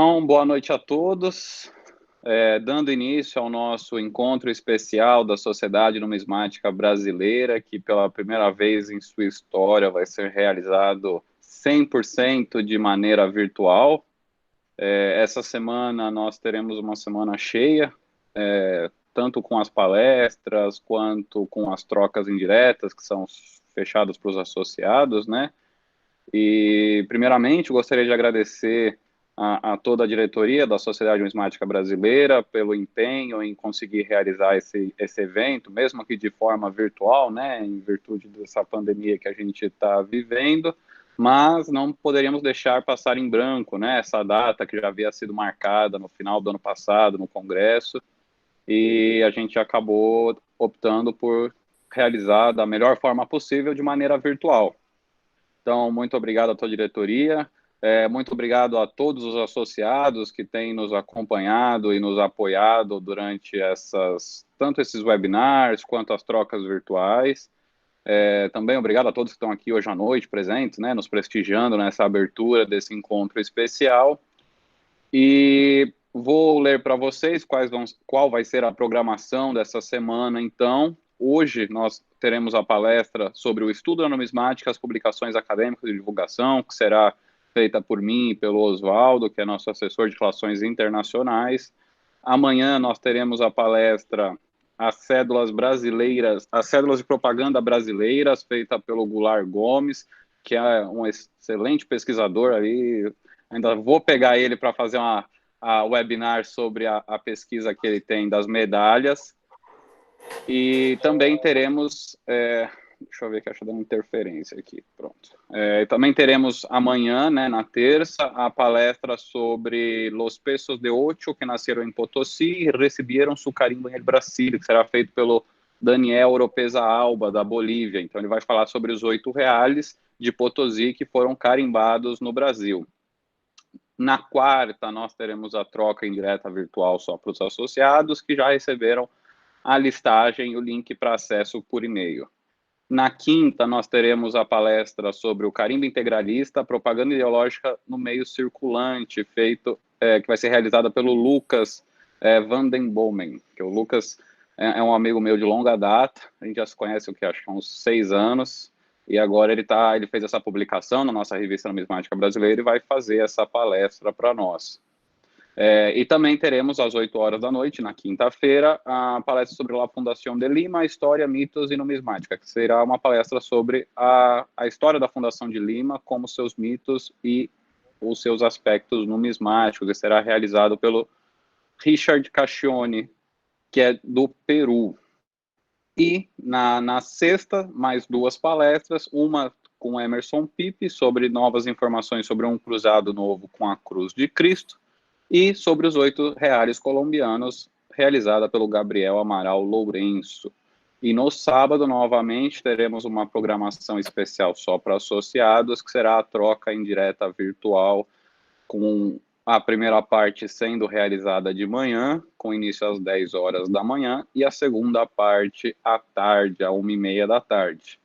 Então, boa noite a todos. Dando início ao nosso encontro especial da Sociedade Numismática Brasileira, que pela primeira vez em sua história vai ser realizado 100% de maneira virtual. Essa semana nós teremos uma semana cheia, tanto com as palestras quanto com as trocas indiretas, que são fechadas para os associados, né? E, primeiramente, gostaria de agradecer a toda a diretoria da Sociedade Numismática Brasileira pelo empenho em conseguir realizar esse evento, mesmo que de forma virtual, né, em virtude dessa pandemia que a gente está vivendo, mas não poderíamos deixar passar em branco, né, essa data que já havia sido marcada no final do ano passado no Congresso, e a gente acabou optando por realizar da melhor forma possível de maneira virtual. Então, muito obrigado à tua diretoria, muito obrigado a todos os associados que têm nos acompanhado e nos apoiado durante tanto esses webinars quanto as trocas virtuais. Também obrigado a todos que estão aqui hoje à noite presentes, né, nos prestigiando nessa abertura desse encontro especial. E vou ler para vocês qual vai ser a programação dessa semana, então. Hoje nós teremos a palestra sobre o estudo da numismática, as publicações acadêmicas de divulgação, que será feita por mim e pelo Oswaldo, que é nosso assessor de relações internacionais. Amanhã nós teremos a palestra As Cédulas Brasileiras, as Cédulas de Propaganda Brasileiras, feita pelo Goulart Gomes, que é um excelente pesquisador aí. Ainda vou pegar ele para fazer a webinar sobre a pesquisa que ele tem das medalhas. E também teremos, deixa eu ver que acho dando interferência aqui, pronto. Também teremos amanhã, né, na terça, a palestra sobre Los Pesos de Ocho, que nasceram em Potosí e receberam su carimbo em El Brasil, que será feito pelo Daniel Oropeza Alba, da Bolívia. Então, ele vai falar sobre os 8 reais de Potosí que foram carimbados no Brasil. Na quarta, nós teremos a troca indireta virtual só para os associados, que já receberam a listagem e o link para acesso por e-mail. Na quinta, nós teremos a palestra sobre o carimbo integralista, propaganda ideológica no meio circulante, que vai ser realizada pelo Lucas Vandenbomen, que o Lucas é um amigo meu de longa data, a gente já se conhece, acho que há uns 6 anos, e agora ele fez essa publicação na nossa revista Numismática Brasileira e vai fazer essa palestra para nós. E também teremos às 8 horas da noite, na quinta-feira, a palestra sobre a Fundação de Lima, História, Mitos e Numismática, que será uma palestra sobre a história da Fundação de Lima, como seus mitos e os seus aspectos numismáticos, e será realizado pelo Richard Cacchione, que é do Peru. E na sexta, mais 2 palestras, uma com Emerson Pipe, sobre novas informações sobre um cruzado novo com a Cruz de Cristo, e sobre os 8 reais colombianos, realizada pelo Gabriel Amaral Lourenço. E no sábado, novamente, teremos uma programação especial só para associados, que será a troca indireta virtual, com a primeira parte sendo realizada de manhã, com início às 10 horas da manhã, e a segunda parte à tarde, às 1h30 da tarde.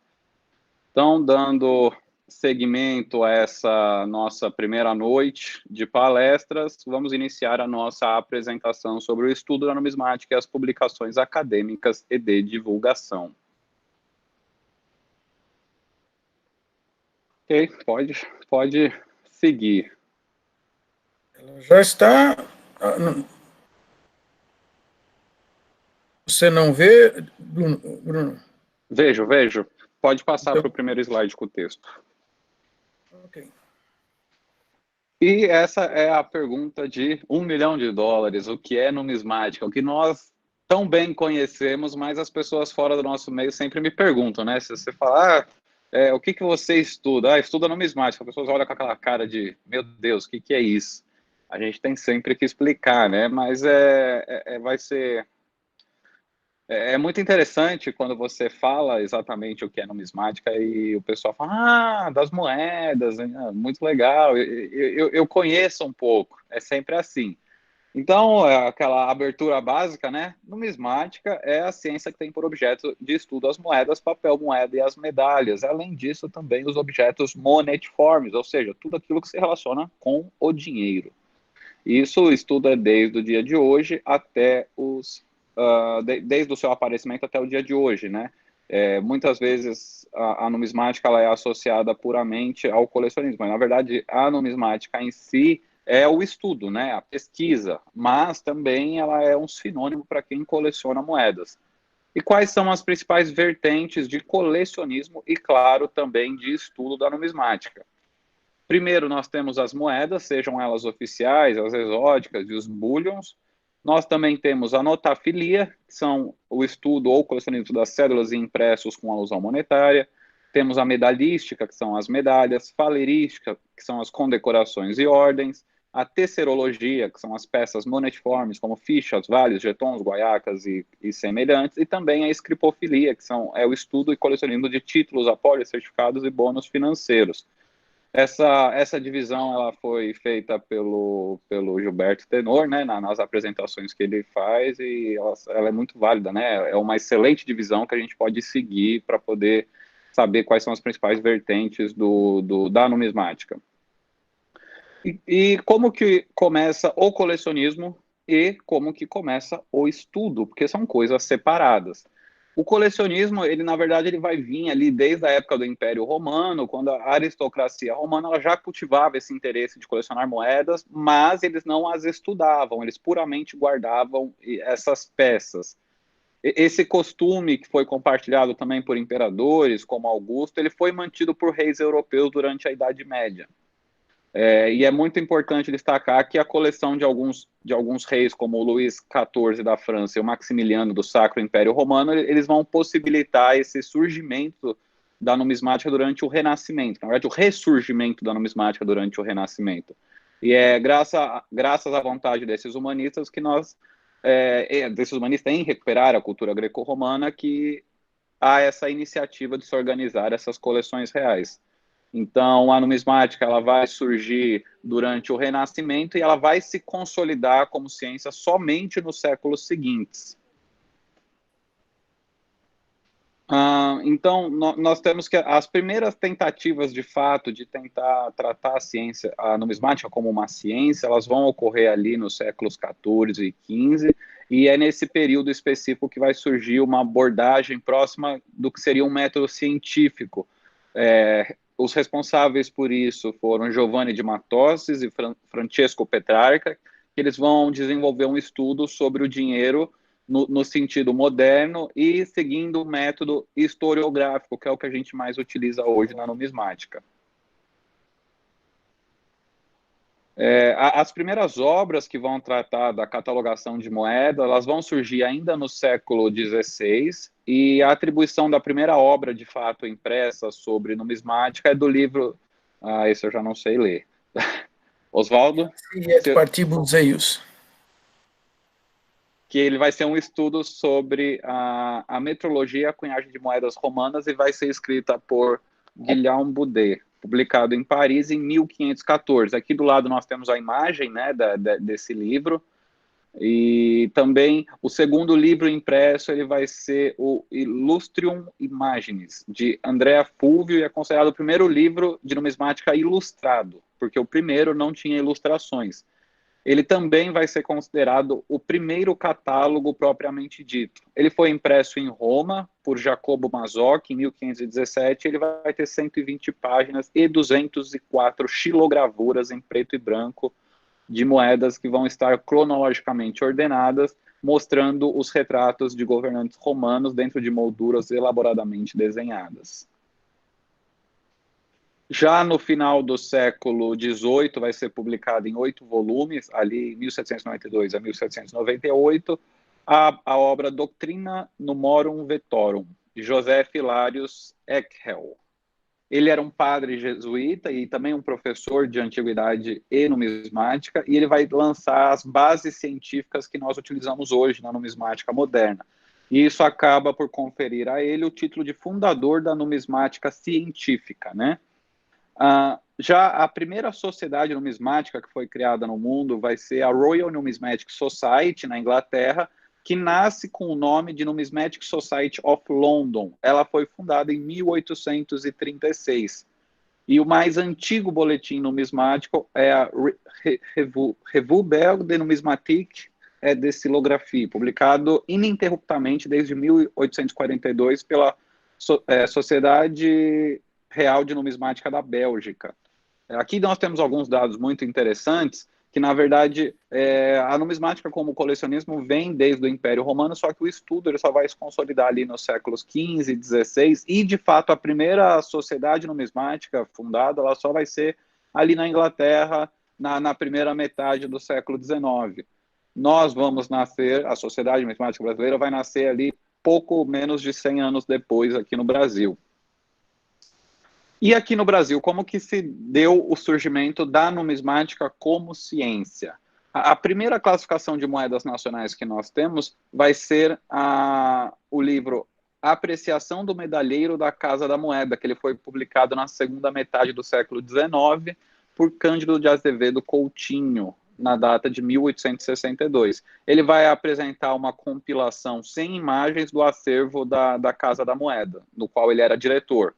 Então, dando seguimento a essa nossa primeira noite de palestras, vamos iniciar a nossa apresentação sobre o estudo da numismática e as publicações acadêmicas e de divulgação. Ok, pode seguir. Ela já está... Você não vê, Bruno? Vejo. Pode passar então para o primeiro slide com o texto. Ok. E essa é a pergunta de $1 milhão. O que é numismática? O que nós tão bem conhecemos, mas as pessoas fora do nosso meio sempre me perguntam, né? Se você falar, o que você estuda? Estuda numismática. As pessoas olham com aquela cara de, meu Deus, o que é isso? A gente tem sempre que explicar, né? Mas vai ser... É muito interessante quando você fala exatamente o que é numismática e o pessoal fala, das moedas, muito legal, eu conheço um pouco, é sempre assim. Então, aquela abertura básica, né? Numismática é a ciência que tem por objeto de estudo as moedas, papel, moeda e as medalhas. Além disso, também os objetos monetiformes, ou seja, tudo aquilo que se relaciona com o dinheiro. Isso o estudo é desde o dia de hoje até desde o seu aparecimento até o dia de hoje, né? Muitas vezes a numismática ela é associada puramente ao colecionismo, mas na verdade a numismática em si é o estudo, né? A pesquisa, mas também ela é um sinônimo para quem coleciona moedas. E quais são as principais vertentes de colecionismo e, claro, também de estudo da numismática? Primeiro, nós temos as moedas, sejam elas oficiais, as exóticas e os bullions. Nós também temos a notafilia, que são o estudo ou colecionismo das cédulas e impressos com alusão monetária. Temos a medalhística, que são as medalhas, falerística, que são as condecorações e ordens, a tesserologia, que são as peças monetiformes, como fichas, vales, jetons, guaiacas e semelhantes, e também a escripofilia, que é o estudo e colecionismo de títulos, apólices, certificados e bônus financeiros. Essa divisão ela foi feita pelo Gilberto Tenor, né, nas apresentações que ele faz, e ela é muito válida, né? É uma excelente divisão que a gente pode seguir para poder saber quais são as principais vertentes da numismática. E como que começa o colecionismo e como que começa o estudo, porque são coisas separadas. O colecionismo, ele na verdade ele vai vir ali desde a época do Império Romano, quando a aristocracia romana ela já cultivava esse interesse de colecionar moedas, mas eles não as estudavam, eles puramente guardavam essas peças. Esse costume que foi compartilhado também por imperadores, como Augusto, ele foi mantido por reis europeus durante a Idade Média. E é muito importante destacar que a coleção de alguns reis, como o Luís XIV da França e o Maximiliano do Sacro Império Romano, eles vão possibilitar esse surgimento da numismática durante o Renascimento, na verdade, o ressurgimento da numismática durante o Renascimento. E é graças à vontade desses humanistas desses humanistas em recuperar a cultura greco-romana, que há essa iniciativa de se organizar essas coleções reais. Então, a numismática ela vai surgir durante o Renascimento e ela vai se consolidar como ciência somente nos séculos seguintes. Então, nós temos que as primeiras tentativas, de fato, de tentar tratar a numismática como uma ciência, elas vão ocorrer ali nos séculos XIV e XV, e é nesse período específico que vai surgir uma abordagem próxima do que seria um método científico. Os responsáveis por isso foram Giovanni de Matoses e Francesco Petrarca, que eles vão desenvolver um estudo sobre o dinheiro no sentido moderno e seguindo o método historiográfico, que é o que a gente mais utiliza hoje na numismática. As primeiras obras que vão tratar da catalogação de moeda, elas vão surgir ainda no século XVI, e a atribuição da primeira obra, de fato, impressa sobre numismática é do livro... esse eu já não sei ler. Oswaldo? Partibus. Que ele vai ser um estudo sobre a metrologia e a cunhagem de moedas romanas, e vai ser escrita por Guillaume Boudet, publicado em Paris em 1514. Aqui do lado nós temos a imagem, né, desse livro, e também o segundo livro impresso ele vai ser o Illustrium Imaginis, de Andrea Fulvio, e é considerado o primeiro livro de numismática ilustrado, porque o primeiro não tinha ilustrações. Ele também vai ser considerado o primeiro catálogo propriamente dito. Ele foi impresso em Roma por Jacobo Mazzoc em 1517. Ele vai ter 120 páginas e 204 xilogravuras em preto e branco de moedas que vão estar cronologicamente ordenadas, mostrando os retratos de governantes romanos dentro de molduras elaboradamente desenhadas. Já no final do século XVIII, vai ser publicado em 8 volumes, ali 1792 a 1798, a obra Doctrina Numorum Vettorum, de José Hilarius Eckhel. Ele era um padre jesuíta e também um professor de antiguidade e numismática, e ele vai lançar as bases científicas que nós utilizamos hoje na numismática moderna. E isso acaba por conferir a ele o título de fundador da numismática científica, né? Já a primeira sociedade numismática que foi criada no mundo vai ser a Royal Numismatic Society, na Inglaterra, que nasce com o nome de Numismatic Society of London. Ela foi fundada em 1836. E o mais antigo boletim numismático é a Revue Belge de Numismatique et de Xylographie, publicado ininterruptamente desde 1842 pela Sociedade Real de Numismática da Bélgica. Aqui nós temos alguns dados muito interessantes, que na verdade a numismática como colecionismo vem desde o Império Romano, só que o estudo ele só vai se consolidar ali nos séculos XV e XVI, e de fato a primeira sociedade numismática fundada, ela só vai ser ali na Inglaterra, na primeira metade do século XIX. Nós vamos nascer, a Sociedade Numismática Brasileira vai nascer ali pouco menos de 100 anos depois aqui no Brasil. E aqui no Brasil, como que se deu o surgimento da numismática como ciência? A primeira classificação de moedas nacionais que nós temos vai ser o livro Apreciação do Medalheiro da Casa da Moeda, que ele foi publicado na segunda metade do século XIX por Cândido de Azevedo Coutinho, na data de 1862. Ele vai apresentar uma compilação sem imagens do acervo da Casa da Moeda, do qual ele era diretor.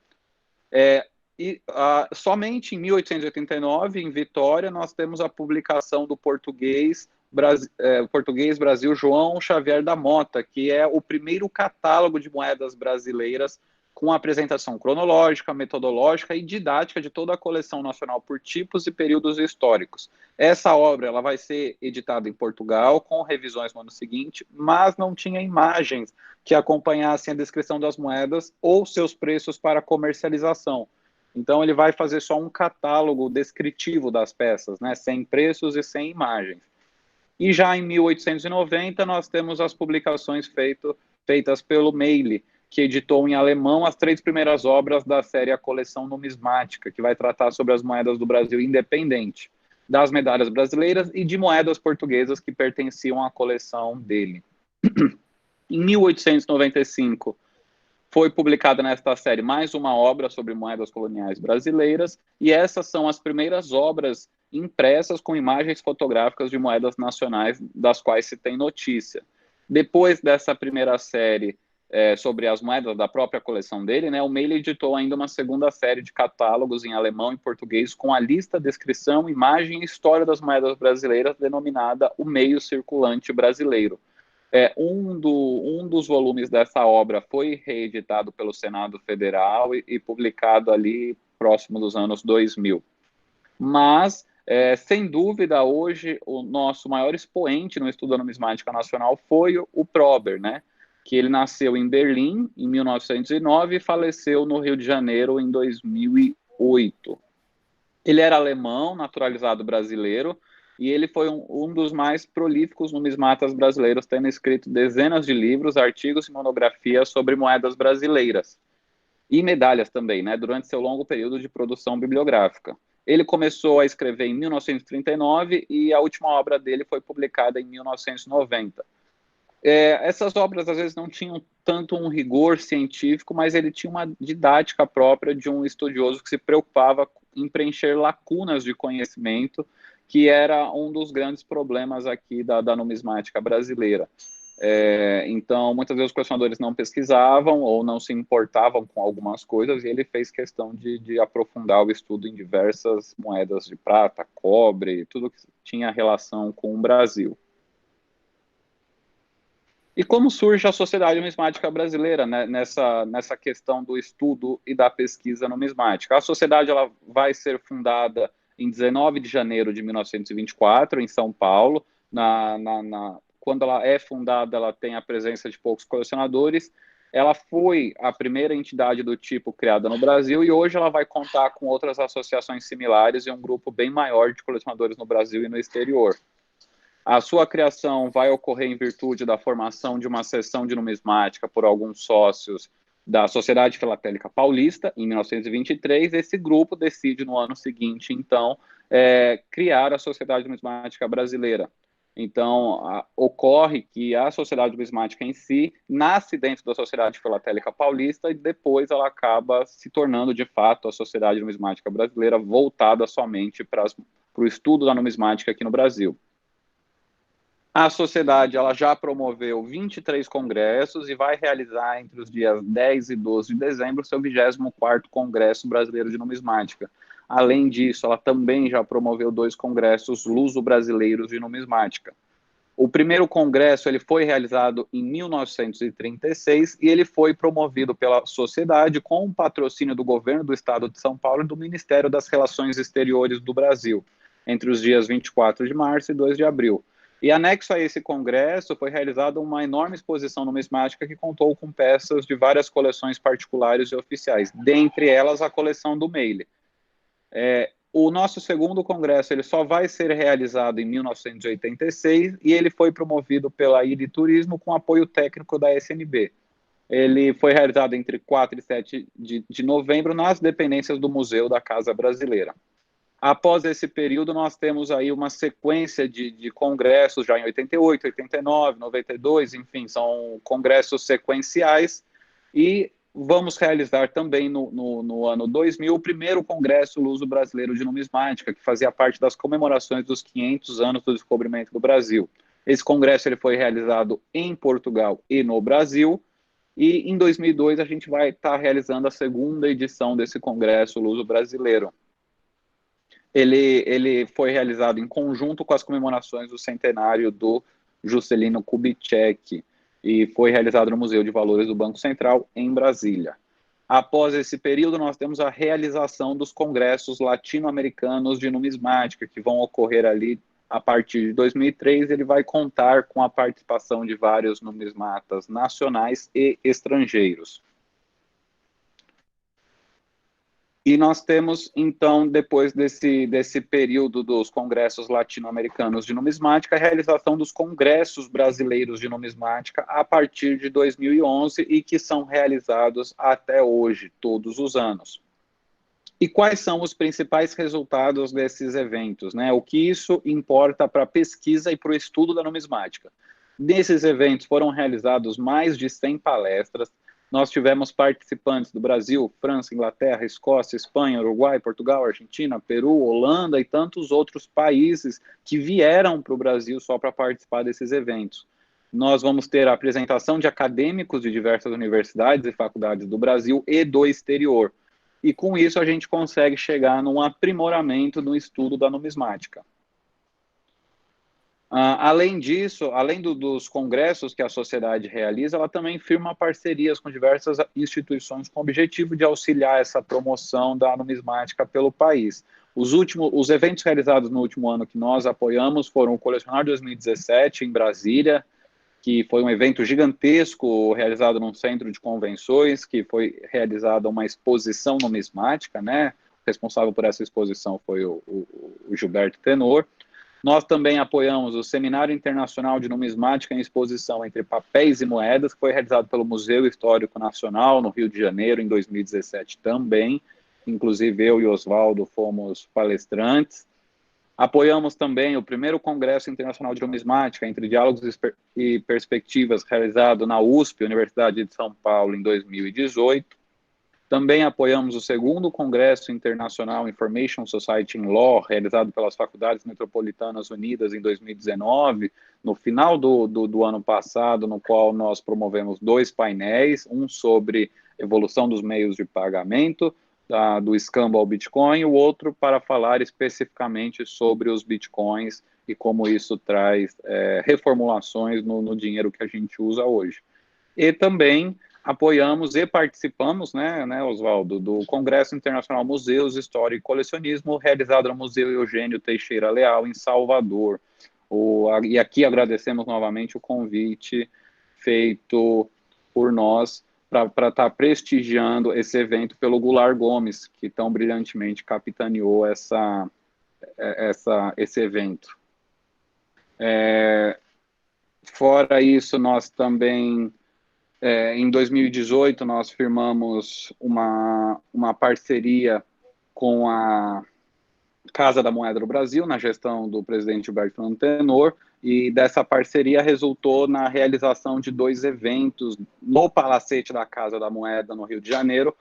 Somente em 1889, em Vitória, nós temos a publicação do português Brasil João Xavier da Mota, que é o primeiro catálogo de moedas brasileiras com apresentação cronológica, metodológica e didática de toda a coleção nacional por tipos e períodos históricos. Essa obra ela vai ser editada em Portugal, com revisões no ano seguinte, mas não tinha imagens que acompanhassem a descrição das moedas ou seus preços para comercialização. Então, ele vai fazer só um catálogo descritivo das peças, né, sem preços e sem imagens. E já em 1890, nós temos as publicações feitas pelo Meili, que editou em alemão as 3 primeiras obras da série A Coleção Numismática, que vai tratar sobre as moedas do Brasil independente, das medalhas brasileiras e de moedas portuguesas que pertenciam à coleção dele. Em 1895, foi publicada nesta série mais uma obra sobre moedas coloniais brasileiras, e essas são as primeiras obras impressas com imagens fotográficas de moedas nacionais das quais se tem notícia. Depois dessa primeira série sobre as moedas da própria coleção dele, né, o Meili editou ainda uma segunda série de catálogos em alemão e português com a lista, descrição, imagem e história das moedas brasileiras, denominada O Meio Circulante Brasileiro. Um dos volumes dessa obra foi reeditado pelo Senado Federal e publicado ali próximo dos anos 2000. Mas, sem dúvida, hoje o nosso maior expoente no estudo da numismática nacional foi o Prober, né? Que ele nasceu em Berlim em 1909 e faleceu no Rio de Janeiro em 2008. Ele era alemão, naturalizado brasileiro, e ele foi um dos mais prolíficos numismatas brasileiros, tendo escrito dezenas de livros, artigos e monografias sobre moedas brasileiras. E medalhas também, né, durante seu longo período de produção bibliográfica. Ele começou a escrever em 1939 e a última obra dele foi publicada em 1990. Essas obras, às vezes, não tinham tanto um rigor científico, mas ele tinha uma didática própria de um estudioso que se preocupava em preencher lacunas de conhecimento, que era um dos grandes problemas aqui da numismática brasileira. Então, muitas vezes os colecionadores não pesquisavam ou não se importavam com algumas coisas, e ele fez questão de aprofundar o estudo em diversas moedas de prata, cobre, tudo que tinha relação com o Brasil. E como surge a Sociedade Numismática Brasileira, né, nessa questão do estudo e da pesquisa numismática? A sociedade ela vai ser fundada em 19 de janeiro de 1924, em São Paulo. Quando ela é fundada, ela tem a presença de poucos colecionadores. Ela foi a primeira entidade do tipo criada no Brasil e hoje ela vai contar com outras associações similares e um grupo bem maior de colecionadores no Brasil e no exterior. A sua criação vai ocorrer em virtude da formação de uma seção de numismática por alguns sócios da Sociedade Filatélica Paulista, em 1923. Esse grupo decide, no ano seguinte, então, criar a Sociedade Numismática Brasileira. Então, ocorre que a Sociedade Numismática em si nasce dentro da Sociedade Filatélica Paulista e depois ela acaba se tornando, de fato, a Sociedade Numismática Brasileira, voltada somente para o estudo da numismática aqui no Brasil. A sociedade ela já promoveu 23 congressos e vai realizar entre os dias 10 e 12 de dezembro seu 24º Congresso Brasileiro de Numismática. Além disso, ela também já promoveu 2 congressos luso-brasileiros de numismática. O primeiro congresso ele foi realizado em 1936 e ele foi promovido pela sociedade com o patrocínio do governo do estado de São Paulo e do Ministério das Relações Exteriores do Brasil, entre os dias 24 de março e 2 de abril. E anexo a esse congresso foi realizada uma enorme exposição numismática que contou com peças de várias coleções particulares e oficiais, dentre elas a coleção do Meyle. O nosso segundo congresso ele só vai ser realizado em 1986 e ele foi promovido pela IRI Turismo com apoio técnico da SNB. Ele foi realizado entre 4 e 7 de novembro nas dependências do Museu da Casa Brasileira. Após esse período, nós temos aí uma sequência de congressos já em 88, 89, 92, enfim, são congressos sequenciais, e vamos realizar também no ano 2000 o primeiro Congresso Luso-Brasileiro de Numismática, que fazia parte das comemorações dos 500 anos do descobrimento do Brasil. Esse congresso ele foi realizado em Portugal e no Brasil, e em 2002 a gente vai estar realizando a segunda edição desse Congresso Luso-Brasileiro. Ele foi realizado em conjunto com as comemorações do centenário do Juscelino Kubitschek e foi realizado no Museu de Valores do Banco Central, em Brasília. Após esse período, nós temos a realização dos congressos latino-americanos de numismática, que vão ocorrer ali a partir de 2003. Ele vai contar com a participação de vários numismatas nacionais e estrangeiros. E nós temos, então, depois desse período dos congressos latino-americanos de numismática, a realização dos congressos brasileiros de numismática a partir de 2011 e que são realizados até hoje, todos os anos. E quais são os principais resultados desses eventos, né? O que isso importa para a pesquisa e para o estudo da numismática? Nesses eventos foram realizados mais de 100 palestras. Nós tivemos participantes do Brasil, França, Inglaterra, Escócia, Espanha, Uruguai, Portugal, Argentina, Peru, Holanda e tantos outros países que vieram para o Brasil só para participar desses eventos. Nós vamos ter a apresentação de acadêmicos de diversas universidades e faculdades do Brasil e do exterior. E com isso a gente consegue chegar num aprimoramento no estudo da numismática. Além disso, além dos congressos que a sociedade realiza, ela também firma parcerias com diversas instituições com o objetivo de auxiliar essa promoção da numismática pelo país. Os eventos realizados no último ano que nós apoiamos foram o Colecionário 2017 em Brasília, que foi um evento gigantesco realizado num centro de convenções, que foi realizada uma exposição numismática, né? O responsável por essa exposição foi o Gilberto Tenor. Nós também apoiamos o Seminário Internacional de Numismática em Exposição entre Papéis e Moedas, que foi realizado pelo Museu Histórico Nacional, no Rio de Janeiro, em 2017 também. Inclusive, eu e Oswaldo fomos palestrantes. Apoiamos também o primeiro Congresso Internacional de Numismática entre Diálogos e Perspectivas, realizado na USP, Universidade de São Paulo, em 2018. Também apoiamos o segundo Congresso Internacional Information Society in Law, realizado pelas Faculdades Metropolitanas Unidas em 2019, no final do ano passado, no qual nós promovemos 2 painéis, um sobre evolução dos meios de pagamento, do escambo ao Bitcoin, e o outro para falar especificamente sobre os Bitcoins e como isso traz reformulações no dinheiro que a gente usa hoje. E também apoiamos e participamos, né, Oswaldo, do Congresso Internacional Museus, História e Colecionismo, realizado no Museu Eugênio Teixeira Leal, em Salvador. E aqui agradecemos novamente o convite feito por nós para estar prestigiando esse evento pelo Goulart Gomes, que tão brilhantemente capitaneou esse evento. Fora isso, nós também... em 2018, nós firmamos uma parceria com a Casa da Moeda do Brasil, na gestão do presidente Gilberto Tenor, e dessa parceria resultou na realização de 2 eventos no Palacete da Casa da Moeda, no Rio de Janeiro,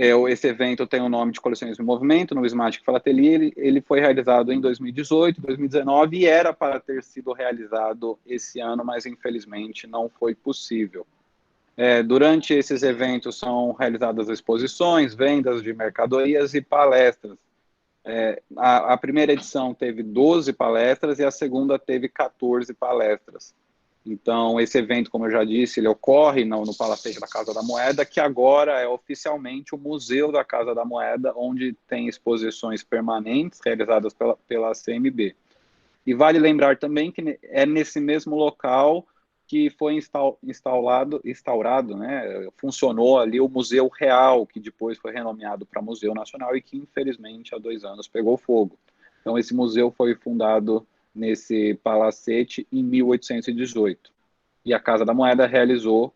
Esse evento tem o nome de Colecionismo em Movimento, Numismática Filatelia. Ele foi realizado em 2018, 2019 e era para ter sido realizado esse ano, mas infelizmente não foi possível. Durante esses eventos são realizadas exposições, vendas de mercadorias e palestras. A primeira edição teve 12 palestras e a segunda teve 14 palestras. Então, esse evento, como eu já disse, ele ocorre no Palacete da Casa da Moeda, que agora é oficialmente o Museu da Casa da Moeda, onde tem exposições permanentes realizadas pela CMB. E vale lembrar também que é nesse mesmo local que foi instaurado, né, funcionou ali o Museu Real, que depois foi renomeado para Museu Nacional e que, infelizmente, há 2 anos pegou fogo. Então, esse museu foi fundado nesse palacete em 1818. E a Casa da Moeda realizou,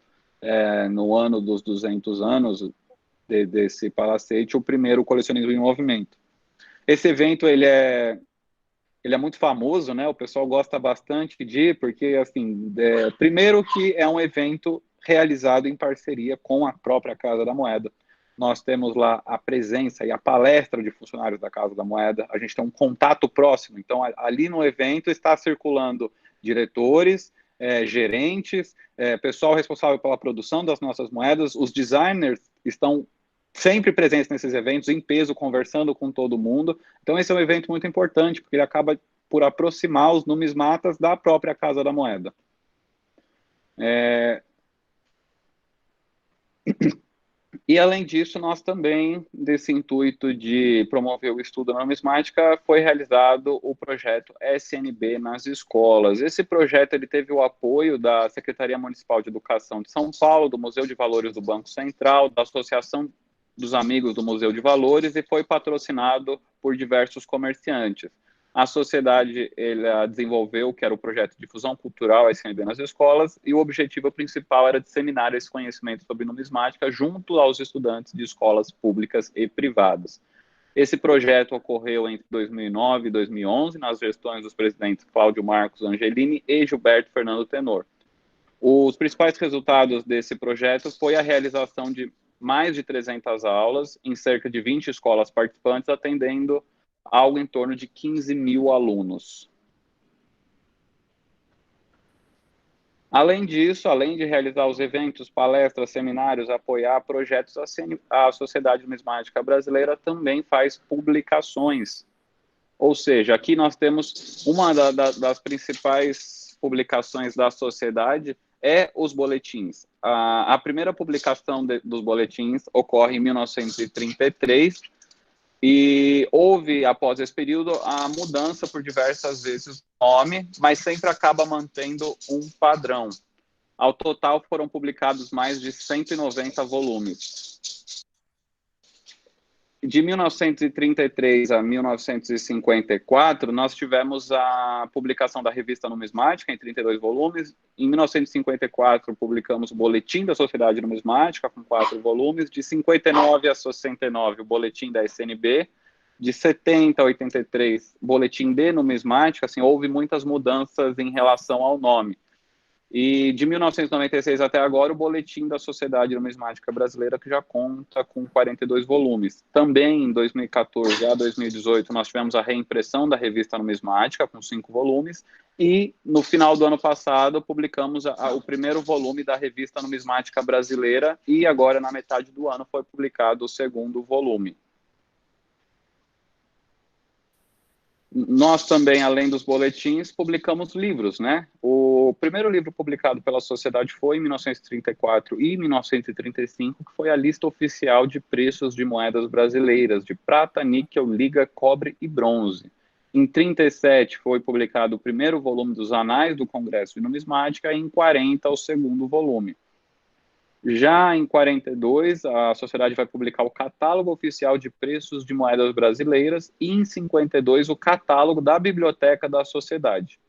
no ano dos 200 anos desse palacete, o primeiro colecionismo em movimento. Esse evento, ele é muito famoso, né? O pessoal gosta bastante de ir, porque, assim, primeiro que é um evento realizado em parceria com a própria Casa da Moeda. Nós temos lá a presença e a palestra de funcionários da Casa da Moeda, a gente tem um contato próximo, então ali no evento está circulando diretores, gerentes, pessoal responsável pela produção das nossas moedas, os designers estão sempre presentes nesses eventos, em peso, conversando com todo mundo. Então esse é um evento muito importante, porque ele acaba por aproximar os numismatas da própria Casa da Moeda. E, além disso, nós também, desse intuito de promover o estudo na numismática, foi realizado o projeto SNB nas escolas. Esse projeto ele teve o apoio da Secretaria Municipal de Educação de São Paulo, do Museu de Valores do Banco Central, da Associação dos Amigos do Museu de Valores e foi patrocinado por diversos comerciantes. A sociedade ela desenvolveu, que era o projeto de difusão cultural SNB nas escolas, e o objetivo principal era disseminar esse conhecimento sobre numismática junto aos estudantes de escolas públicas e privadas. Esse projeto ocorreu entre 2009 e 2011, nas gestões dos presidentes Cláudio Marcos Angelini e Gilberto Fernando Tenor. Os principais resultados desse projeto foi a realização de mais de 300 aulas em cerca de 20 escolas participantes, atendendo algo em torno de 15 mil alunos. Além disso, além de realizar os eventos, palestras, seminários, apoiar projetos, a Sociedade Numismática Brasileira também faz publicações. Ou seja, aqui nós temos uma das principais publicações da sociedade os boletins. A primeira publicação dos boletins ocorre em 1933, e houve, após esse período, a mudança por diversas vezes do nome, mas sempre acaba mantendo um padrão. Ao total, foram publicados mais de 190 volumes. De 1933 a 1954, nós tivemos a publicação da Revista Numismática, em 32 volumes. Em 1954, publicamos o Boletim da Sociedade Numismática, com 4 volumes. De 59 a 69, o Boletim da SNB. De 70 a 83, Boletim de Numismática. Assim, houve muitas mudanças em relação ao nome. E de 1996 até agora, o Boletim da Sociedade Numismática Brasileira, que já conta com 42 volumes. Também em 2014 a 2018, nós tivemos a reimpressão da Revista Numismática, com 5 volumes, e no final do ano passado, publicamos o primeiro volume da Revista Numismática Brasileira, e agora, na metade do ano, foi publicado o segundo volume. Nós também, além dos boletins, publicamos livros, né? O primeiro livro publicado pela sociedade foi em 1934 e 1935, que foi a lista oficial de preços de moedas brasileiras, de prata, níquel, liga, cobre e bronze. Em 37 foi publicado o primeiro volume dos Anais do Congresso de Numismática e em 40 o segundo volume. Já em 42, a sociedade vai publicar o Catálogo Oficial de Preços de Moedas Brasileiras e, em 52, o Catálogo da Biblioteca da Sociedade.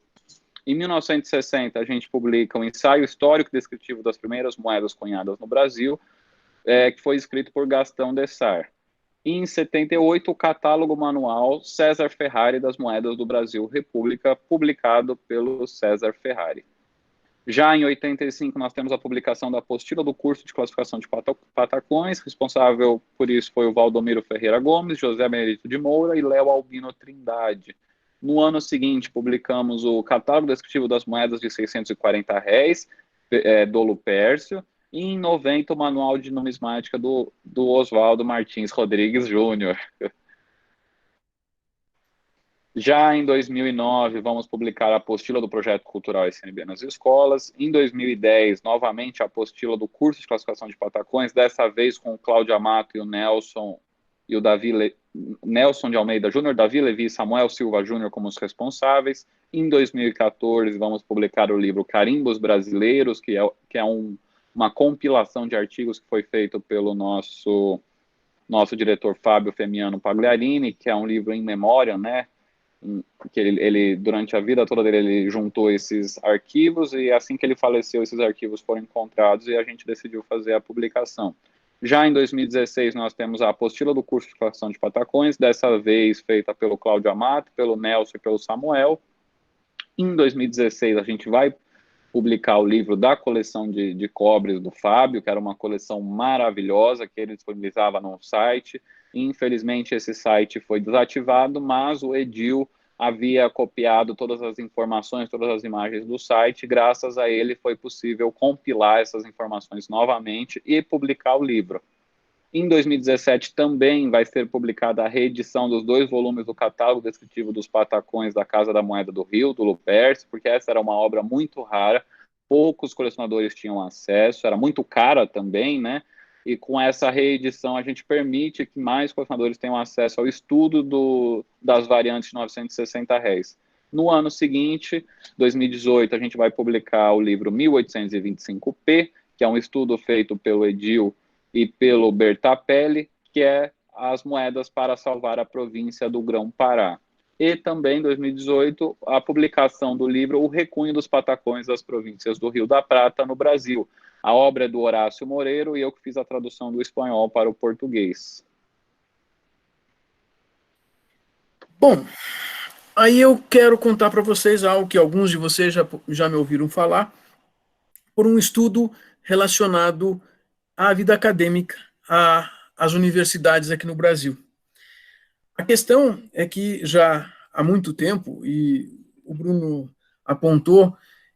Em 1960, a gente publica um ensaio histórico descritivo das primeiras moedas cunhadas no Brasil, que foi escrito por Gastão Dessart. E, em 78, o Catálogo Manual César Ferrari das Moedas do Brasil República, publicado pelo César Ferrari. Já em 85, nós temos a publicação da apostila do curso de classificação de patacões. Responsável por isso foi o Valdomiro Ferreira Gomes, José Benedito de Moura e Léo Albino Trindade. No ano seguinte, publicamos o catálogo descritivo das moedas de R$ 640, do Lupércio, e em 90, o manual de numismática do Oswaldo Martins Rodrigues Júnior. Já em 2009, vamos publicar a apostila do projeto cultural SNB nas escolas. Em 2010, novamente, a apostila do curso de classificação de patacões, dessa vez com o Cláudio Amato e o Nelson e o Nelson de Almeida Júnior, Davi Levi e Samuel Silva Júnior como os responsáveis. Em 2014, vamos publicar o livro Carimbos Brasileiros, que é uma compilação de artigos que foi feito pelo nosso diretor Fábio Femiano Pagliarini, que é um livro em memória, né? Que ele durante a vida toda dele, ele juntou esses arquivos, e assim que ele faleceu, esses arquivos foram encontrados e a gente decidiu fazer a publicação. Já em 2016, nós temos a apostila do curso de classificação de patacões, dessa vez feita pelo Cláudio Amato, pelo Nelson e pelo Samuel. Em 2016, a gente vai publicar o livro da coleção de cobres do Fábio, que era uma coleção maravilhosa, que ele disponibilizava no site. Infelizmente, esse site foi desativado, mas o Edil havia copiado todas as informações, todas as imagens do site. Graças a ele, foi possível compilar essas informações novamente e publicar o livro. Em 2017, também vai ser publicada a reedição dos 2 volumes do catálogo descritivo dos patacões da Casa da Moeda do Rio, do Lupércio, porque essa era uma obra muito rara, poucos colecionadores tinham acesso, era muito cara também, né? E com essa reedição, a gente permite que mais colecionadores tenham acesso ao estudo das variantes de R$ 960. No ano seguinte, 2018, a gente vai publicar o livro 1825P, que é um estudo feito pelo Edil e pelo Bertapelli, que é as moedas para salvar a província do Grão-Pará. E também, em 2018, a publicação do livro O Recunho dos Patacões das Províncias do Rio da Prata no Brasil. A obra é do Horácio Moreiro e eu que fiz a tradução do espanhol para o português. Bom, aí eu quero contar para vocês algo que alguns de vocês já me ouviram falar, por um estudo relacionado à vida acadêmica, às universidades aqui no Brasil. A questão é que já há muito tempo, e o Bruno apontou,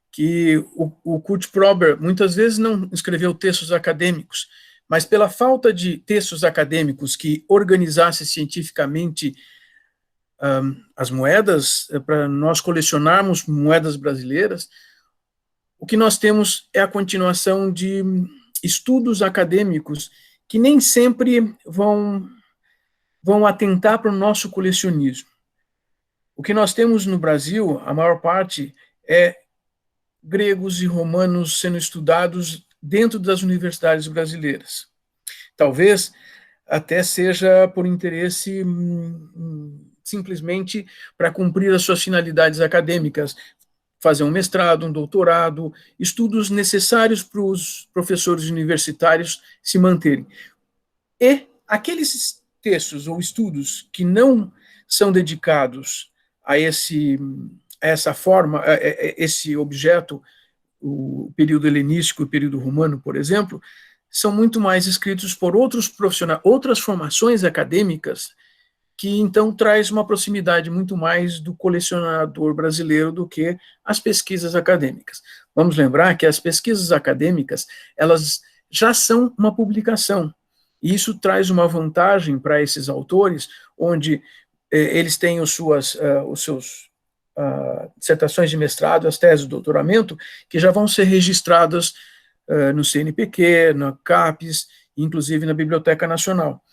que o Kurt Prober muitas vezes não escreveu textos acadêmicos, mas pela falta de textos acadêmicos que organizassem cientificamente as moedas, para nós colecionarmos moedas brasileiras, o que nós temos é a continuação de estudos acadêmicos que nem sempre vão atentar para o nosso colecionismo. O que nós temos no Brasil, a maior parte, é gregos e romanos sendo estudados dentro das universidades brasileiras. Talvez até seja por interesse simplesmente para cumprir as suas finalidades acadêmicas, fazer um mestrado, um doutorado, estudos necessários para os professores universitários se manterem. E aqueles textos ou estudos que não são dedicados a essa forma, esse objeto, o período helenístico e o período romano, por exemplo, são muito mais escritos por outros profissionais, outras formações acadêmicas, que então traz uma proximidade muito mais do colecionador brasileiro do que as pesquisas acadêmicas. Vamos lembrar que as pesquisas acadêmicas, elas já são uma publicação, e isso traz uma vantagem para esses autores, onde eles têm os seus dissertações de mestrado, as teses de doutoramento, que já vão ser registradas no CNPq, na CAPES, inclusive na Biblioteca Nacional.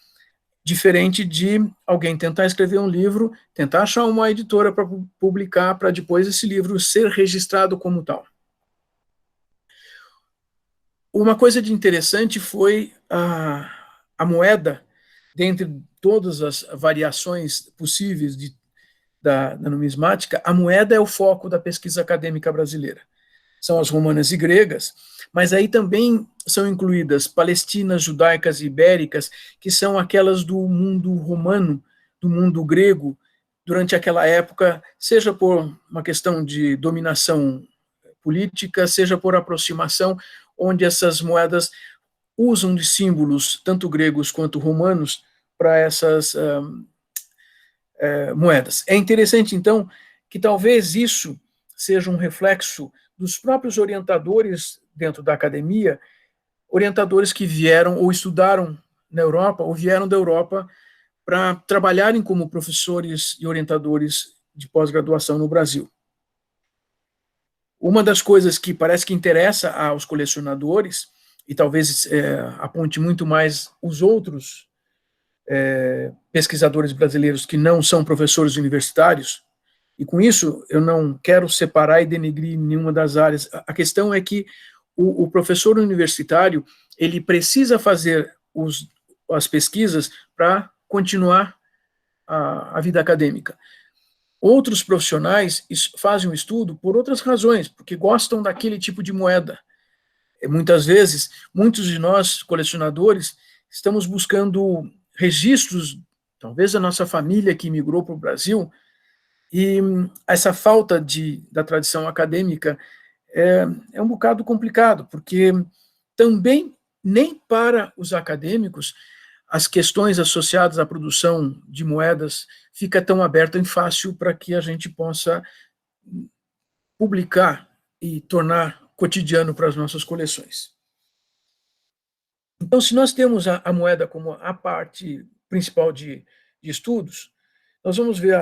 Diferente de alguém tentar escrever um livro, tentar achar uma editora para publicar, para depois esse livro ser registrado como tal. Uma coisa de interessante foi a moeda, dentre todas as variações possíveis da numismática, a moeda é o foco da pesquisa acadêmica brasileira. São as romanas e gregas, mas aí também são incluídas palestinas, judaicas e ibéricas, que são aquelas do mundo romano, do mundo grego, durante aquela época, seja por uma questão de dominação política, seja por aproximação, onde essas moedas usam de símbolos, tanto gregos quanto romanos, para essas moedas. É interessante, então, que talvez isso seja um reflexo dos próprios orientadores dentro da academia, orientadores que vieram ou estudaram na Europa, ou vieram da Europa para trabalharem como professores e orientadores de pós-graduação no Brasil. Uma das coisas que parece que interessa aos colecionadores, e talvez aponte muito mais os outros pesquisadores brasileiros que não são professores universitários, e com isso eu não quero separar e denegrir nenhuma das áreas. A questão é que o professor universitário, ele precisa fazer as pesquisas para continuar a vida acadêmica. Outros profissionais fazem o estudo por outras razões, porque gostam daquele tipo de moeda. Muitas vezes, muitos de nós, colecionadores, estamos buscando registros, talvez da nossa família que migrou para o Brasil, e essa falta da tradição acadêmica é um bocado complicado, porque também nem para os acadêmicos as questões associadas à produção de moedas fica tão aberta e fácil para que a gente possa publicar e tornar cotidiano para as nossas coleções. Então, se nós temos a moeda como a parte principal de estudos, nós vamos ver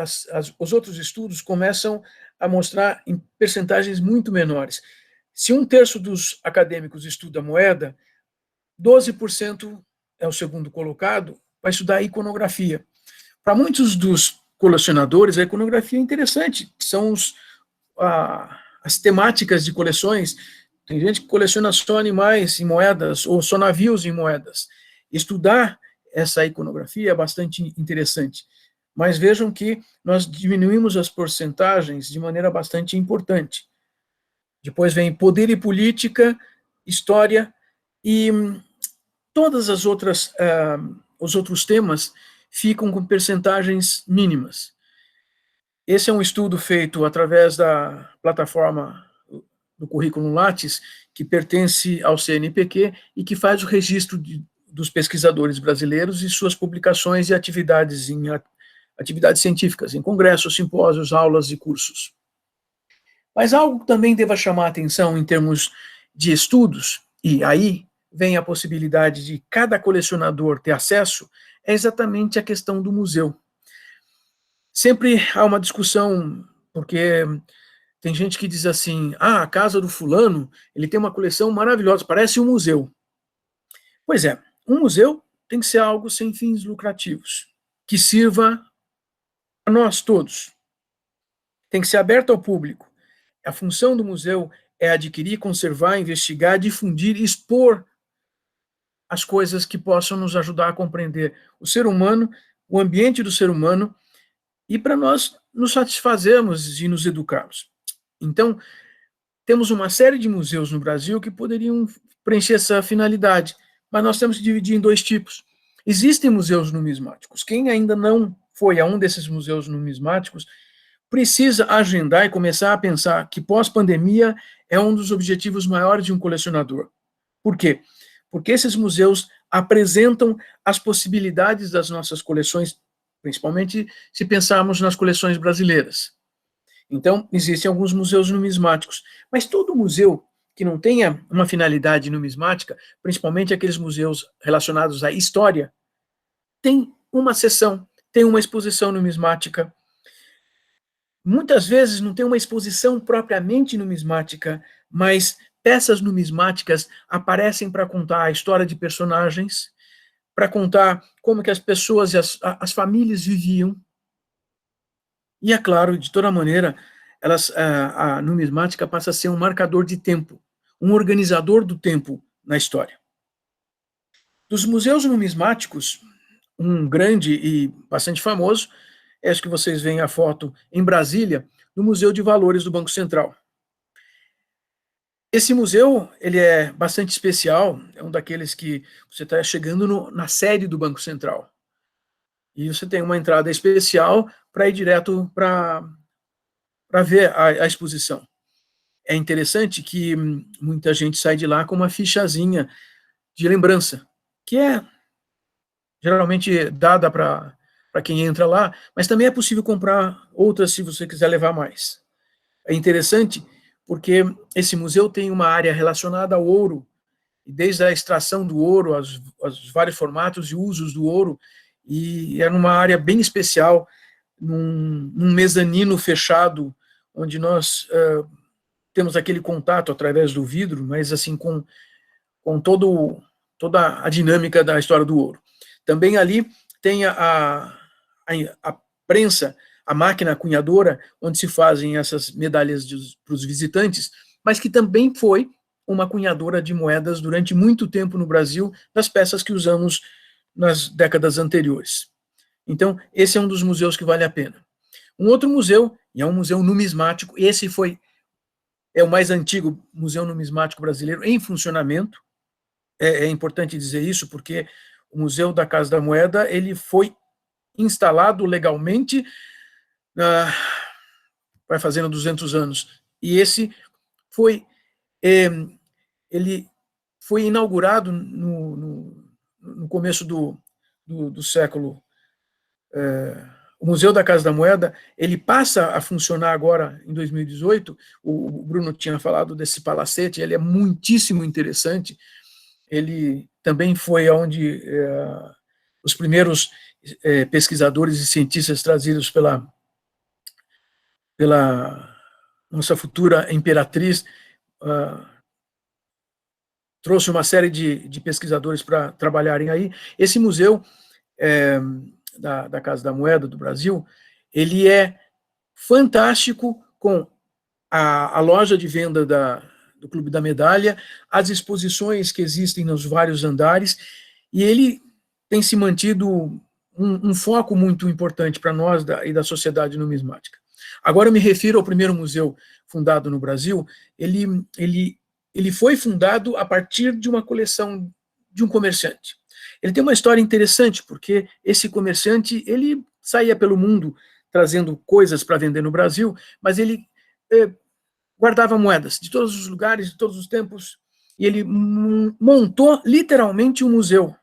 os outros estudos começam a mostrar em percentagens muito menores. Se 1/3 dos acadêmicos estuda a moeda, 12% é o segundo colocado, vai estudar a iconografia. Para muitos dos colecionadores, a iconografia é interessante, são as temáticas de coleções. Tem gente que coleciona só animais em moedas, ou só navios em moedas. Estudar essa iconografia é bastante interessante. Mas vejam que nós diminuímos as porcentagens de maneira bastante importante. Depois vem poder e política, história, e todas as outras, os outros temas ficam com percentagens mínimas. Esse é um estudo feito através da plataforma do currículo Lattes, que pertence ao CNPq e que faz o registro dos pesquisadores brasileiros e suas publicações e atividades científicas, em congressos, simpósios, aulas e cursos. Mas algo que também deva chamar a atenção em termos de estudos, e aí vem a possibilidade de cada colecionador ter acesso, é exatamente a questão do museu. Sempre há uma discussão, porque tem gente que diz assim, a casa do fulano, ele tem uma coleção maravilhosa, parece um museu. Pois é, um museu tem que ser algo sem fins lucrativos, que sirva a nós todos. Tem que ser aberto ao público. A função do museu é adquirir, conservar, investigar, difundir, expor as coisas que possam nos ajudar a compreender o ser humano, o ambiente do ser humano, e para nós nos satisfazermos e nos educarmos. Então, temos uma série de museus no Brasil que poderiam preencher essa finalidade, mas nós temos que dividir em 2 tipos. Existem museus numismáticos. Quem ainda não foi a um desses museus numismáticos precisa agendar e começar a pensar que pós-pandemia é um dos objetivos maiores de um colecionador. Por quê? Porque esses museus apresentam as possibilidades das nossas coleções, principalmente se pensarmos nas coleções brasileiras. Então, existem alguns museus numismáticos, mas todo museu que não tenha uma finalidade numismática, principalmente aqueles museus relacionados à história, tem uma seção, tem uma exposição numismática. Muitas vezes não tem uma exposição propriamente numismática, mas peças numismáticas aparecem para contar a história de personagens, para contar como que as pessoas e as famílias viviam. E, é claro, de toda maneira, a numismática passa a ser um marcador de tempo, um organizador do tempo na história. Dos museus numismáticos, um grande e bastante famoso, acho que vocês veem a foto em Brasília, no Museu de Valores do Banco Central. Esse museu, ele é bastante especial, é um daqueles que você está chegando na sede do Banco Central. E você tem uma entrada especial para ir direto para ver a exposição. é interessante que muita gente sai de lá com uma fichazinha de lembrança, que é geralmente dada para quem entra lá, mas também é possível comprar outras se você quiser levar mais. É interessante porque esse museu tem uma área relacionada ao ouro, desde a extração do ouro, aos vários formatos e usos do ouro, e é numa área bem especial, num mezanino fechado, onde nós temos aquele contato através do vidro, mas assim com toda a dinâmica da história do ouro. Também ali tem a prensa, a máquina cunhadora, onde se fazem essas medalhas para os visitantes, mas que também foi uma cunhadora de moedas durante muito tempo no Brasil, das peças que usamos nas décadas anteriores. Então, esse é um dos museus que vale a pena. Um outro museu, e é um museu numismático, esse é o mais antigo museu numismático brasileiro em funcionamento. É importante dizer isso, porque o Museu da Casa da Moeda ele foi instalado legalmente, vai fazendo 200 anos, e esse ele foi inaugurado no começo do século. O Museu da Casa da Moeda, ele passa a funcionar agora em 2018, o Bruno tinha falado desse palacete, ele é muitíssimo interessante, ele também foi onde os primeiros pesquisadores e cientistas trazidos pela nossa futura imperatriz, trouxe uma série de pesquisadores para trabalharem aí. Esse museu da Casa da Moeda do Brasil, ele é fantástico, com a loja de venda do Clube da Medalha, as exposições que existem nos vários andares, e ele tem se mantido um foco muito importante para nós e da sociedade numismática. Agora eu me refiro ao primeiro museu fundado no Brasil. Ele foi fundado a partir de uma coleção de um comerciante. Ele tem uma história interessante, porque esse comerciante ele saía pelo mundo trazendo coisas para vender no Brasil, mas ele guardava moedas de todos os lugares, de todos os tempos, e ele montou literalmente um museu.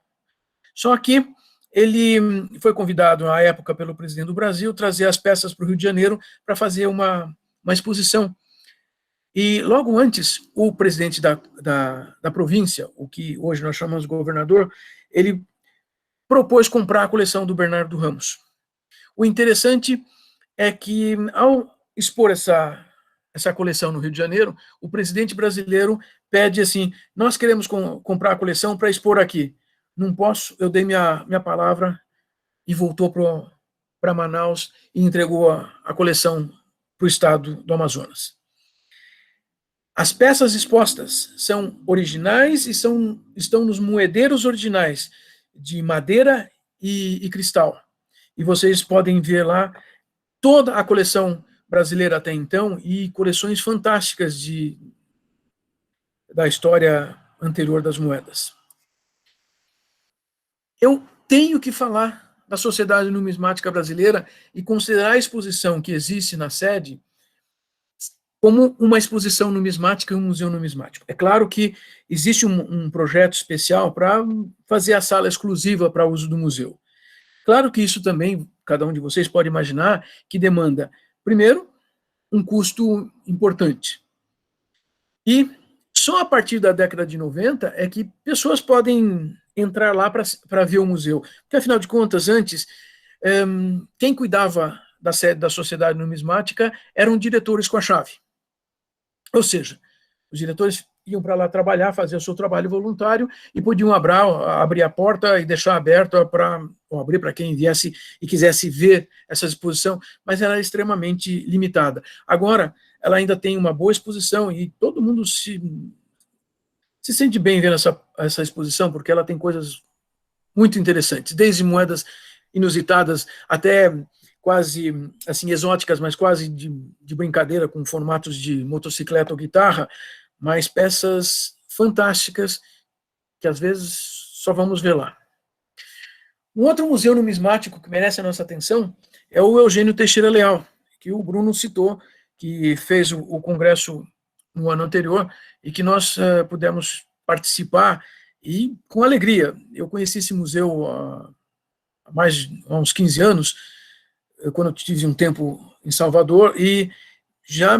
Só que ele foi convidado, à época, pelo presidente do Brasil, trazer as peças para o Rio de Janeiro para fazer uma exposição. E logo antes, o presidente da província, o que hoje nós chamamos de governador, ele propôs comprar a coleção do Bernardo Ramos. O interessante é que, ao expor essa coleção no Rio de Janeiro, o presidente brasileiro pede assim: nós queremos comprar a coleção para expor aqui. Não posso, eu dei minha palavra, e voltou para Manaus e entregou a coleção para o estado do Amazonas. As peças expostas são originais e estão nos moedeiros originais, de madeira e cristal. E vocês podem ver lá toda a coleção brasileira até então, e coleções fantásticas da história anterior das moedas. Eu tenho que falar da Sociedade Numismática Brasileira e considerar a exposição que existe na sede como uma exposição numismática e um museu numismático. É claro que existe um projeto especial para fazer a sala exclusiva para uso do museu. Claro que isso também, cada um de vocês pode imaginar, que demanda, primeiro, um custo importante. E só a partir da década de 90 é que pessoas podem entrar lá para ver o museu. Porque, afinal de contas, antes, quem cuidava da sede da Sociedade Numismática eram diretores com a chave. Ou seja, os diretores iam para lá trabalhar, fazer o seu trabalho voluntário, e podiam abrir a porta e deixar aberta ou abrir para quem viesse e quisesse ver essa exposição, mas era extremamente limitada. Agora, ela ainda tem uma boa exposição e todo mundo se sente bem vendo essa exposição, porque ela tem coisas muito interessantes, desde moedas inusitadas até quase assim exóticas, mas quase de brincadeira, com formatos de motocicleta ou guitarra, mas peças fantásticas que às vezes só vamos ver lá. Um outro museu numismático que merece a nossa atenção é o Eugênio Teixeira Leal, que o Bruno citou, que fez o Congresso no ano anterior, e que nós pudemos participar, e com alegria. Eu conheci esse museu há uns 15 anos, quando eu tive um tempo em Salvador, e já,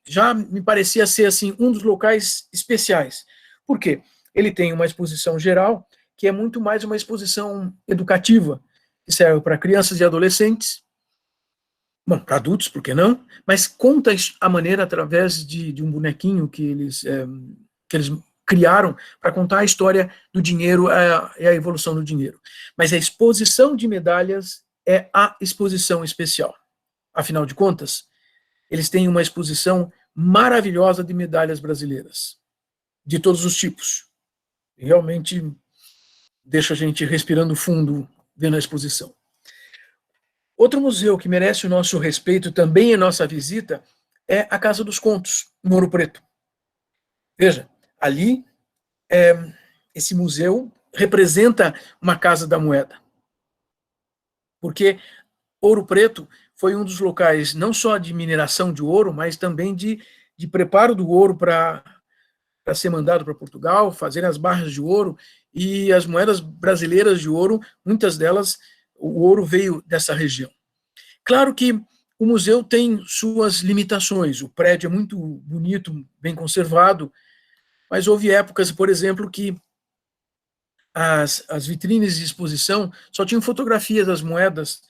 já me parecia ser assim, um dos locais especiais. Por quê? Ele tem uma exposição geral, que é muito mais uma exposição educativa, que serve para crianças e adolescentes, bom, para adultos, por que não? Mas conta a maneira através de um bonequinho que eles criaram para contar a história do dinheiro e a evolução do dinheiro. Mas a exposição de medalhas é a exposição especial. Afinal de contas, eles têm uma exposição maravilhosa de medalhas brasileiras, de todos os tipos. Realmente deixa a gente respirando fundo vendo a exposição. Outro museu que merece o nosso respeito, também a nossa visita, é a Casa dos Contos, em Ouro Preto. Veja, ali, esse museu representa uma Casa da Moeda, porque Ouro Preto foi um dos locais não só de mineração de ouro, mas também de preparo do ouro para ser mandado para Portugal, fazer as barras de ouro, e as moedas brasileiras de ouro, muitas delas, o ouro veio dessa região. Claro que o museu tem suas limitações, o prédio é muito bonito, bem conservado, mas houve épocas, por exemplo, que as vitrines de exposição só tinham fotografias das moedas,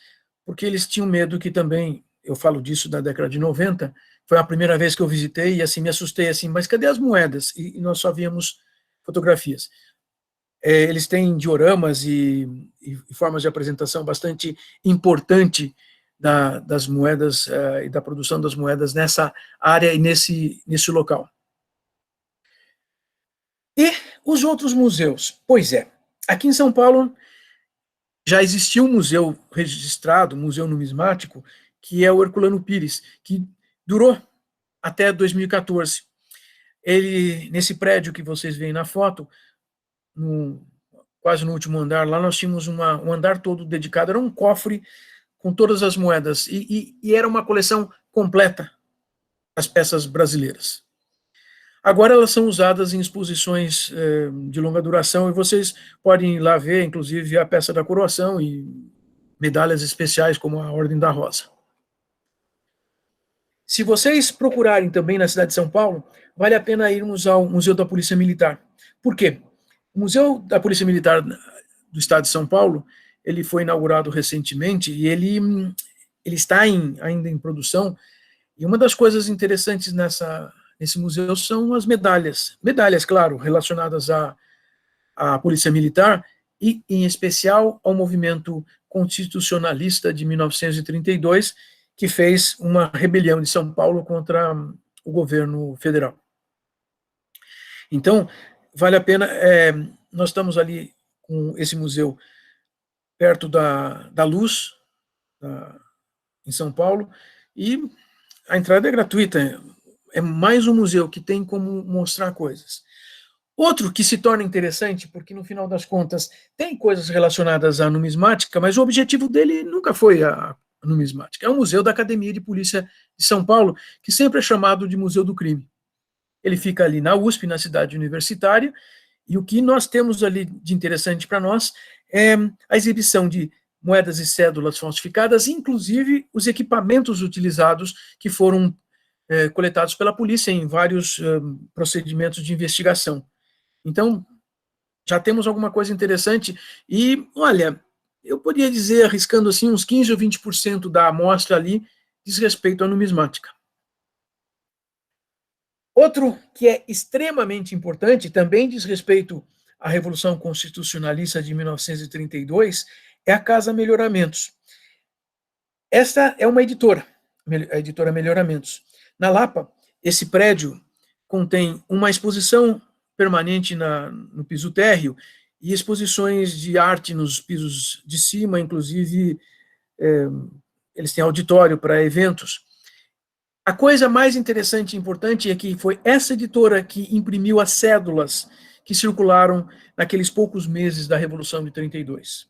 porque eles tinham medo que também, eu falo disso da década de 90, foi a primeira vez que eu visitei e assim me assustei, assim, mas cadê as moedas? E nós só víamos fotografias. Eles têm dioramas e formas de apresentação bastante importante das moedas e da produção das moedas nessa área e nesse local. E os outros museus? Pois é, aqui em São Paulo já existia um museu registrado, um museu numismático, que é o Herculano Pires, que durou até 2014. Ele, nesse prédio que vocês veem na foto, quase no último andar, lá nós tínhamos um andar todo dedicado, era um cofre com todas as moedas, e era uma coleção completa das peças brasileiras. Agora elas são usadas em exposições de longa duração, e vocês podem ir lá ver, inclusive, a peça da coroação e medalhas especiais, como a Ordem da Rosa. Se vocês procurarem também na cidade de São Paulo, vale a pena irmos ao Museu da Polícia Militar. Por quê? O Museu da Polícia Militar do Estado de São Paulo, ele foi inaugurado recentemente e ele está ainda em produção, e uma das coisas interessantes nesse museu são as medalhas. Medalhas, claro, relacionadas à Polícia Militar e, em especial, ao movimento constitucionalista de 1932, que fez uma rebelião de São Paulo contra o governo federal. Então, vale a pena, nós estamos ali com esse museu perto da Luz, em São Paulo, e a entrada é gratuita, é mais um museu que tem como mostrar coisas. Outro que se torna interessante, porque no final das contas tem coisas relacionadas à numismática, mas o objetivo dele nunca foi a numismática. É o Museu da Academia de Polícia de São Paulo, que sempre é chamado de Museu do Crime. Ele fica ali na USP, na cidade universitária, e o que nós temos ali de interessante para nós é a exibição de moedas e cédulas falsificadas, inclusive os equipamentos utilizados que foram coletados pela polícia em vários procedimentos de investigação. Então, já temos alguma coisa interessante e, olha, eu poderia dizer, arriscando assim, uns 15% ou 20% da amostra ali diz respeito à numismática. Outro que é extremamente importante, também diz respeito à Revolução Constitucionalista de 1932, é a Casa Melhoramentos. Esta é uma editora, a editora Melhoramentos. Na Lapa, esse prédio contém uma exposição permanente no piso térreo e exposições de arte nos pisos de cima, inclusive eles têm auditório para eventos. A coisa mais interessante e importante é que foi essa editora que imprimiu as cédulas que circularam naqueles poucos meses da Revolução de 32,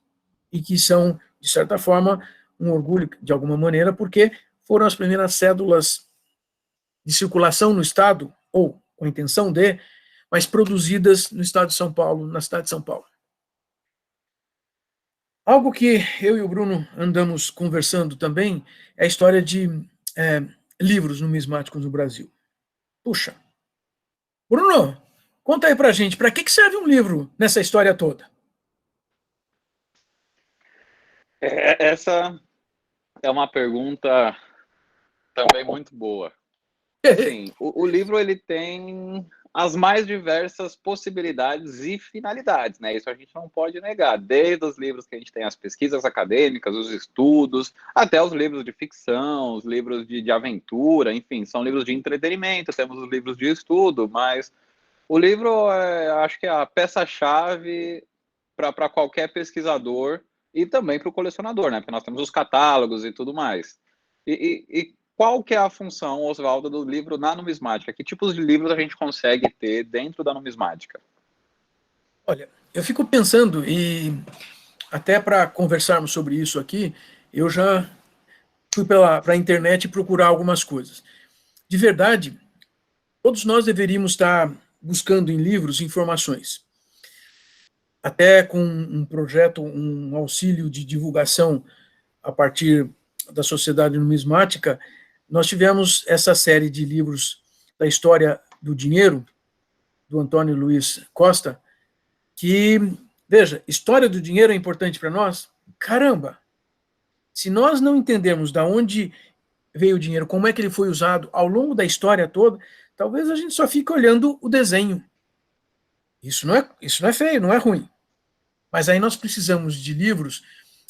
e que são, de certa forma, um orgulho, de alguma maneira, porque foram as primeiras cédulas de circulação no Estado ou com a intenção de, mas produzidas no estado de São Paulo, na cidade de São Paulo. Algo que eu e o Bruno andamos conversando também é a história de livros numismáticos no Brasil. Puxa, Bruno, conta aí pra gente, para que serve um livro nessa história toda? Essa é uma pergunta também muito boa. Sim, o livro ele tem as mais diversas possibilidades e finalidades, né? Isso a gente não pode negar. Desde os livros que a gente tem as pesquisas acadêmicas, os estudos, até os livros de ficção, os livros de aventura, enfim, são livros de entretenimento, temos os livros de estudo, mas o livro acho que é a peça-chave para qualquer pesquisador e também para o colecionador, né? Porque nós temos os catálogos e tudo mais. E qual que é a função, Oswaldo, do livro na numismática? Que tipos de livros a gente consegue ter dentro da numismática? Olha, eu fico pensando, e até para conversarmos sobre isso aqui, eu já fui para a internet procurar algumas coisas. De verdade, todos nós deveríamos estar buscando em livros informações. Até com um projeto, um auxílio de divulgação a partir da Sociedade Numismática, nós tivemos essa série de livros da história do dinheiro, do Antônio Luiz Costa, que, veja, história do dinheiro é importante para nós? Caramba! Se nós não entendermos de onde veio o dinheiro, como é que ele foi usado ao longo da história toda, talvez a gente só fique olhando o desenho. Isso não é feio, não é ruim. Mas aí nós precisamos de livros.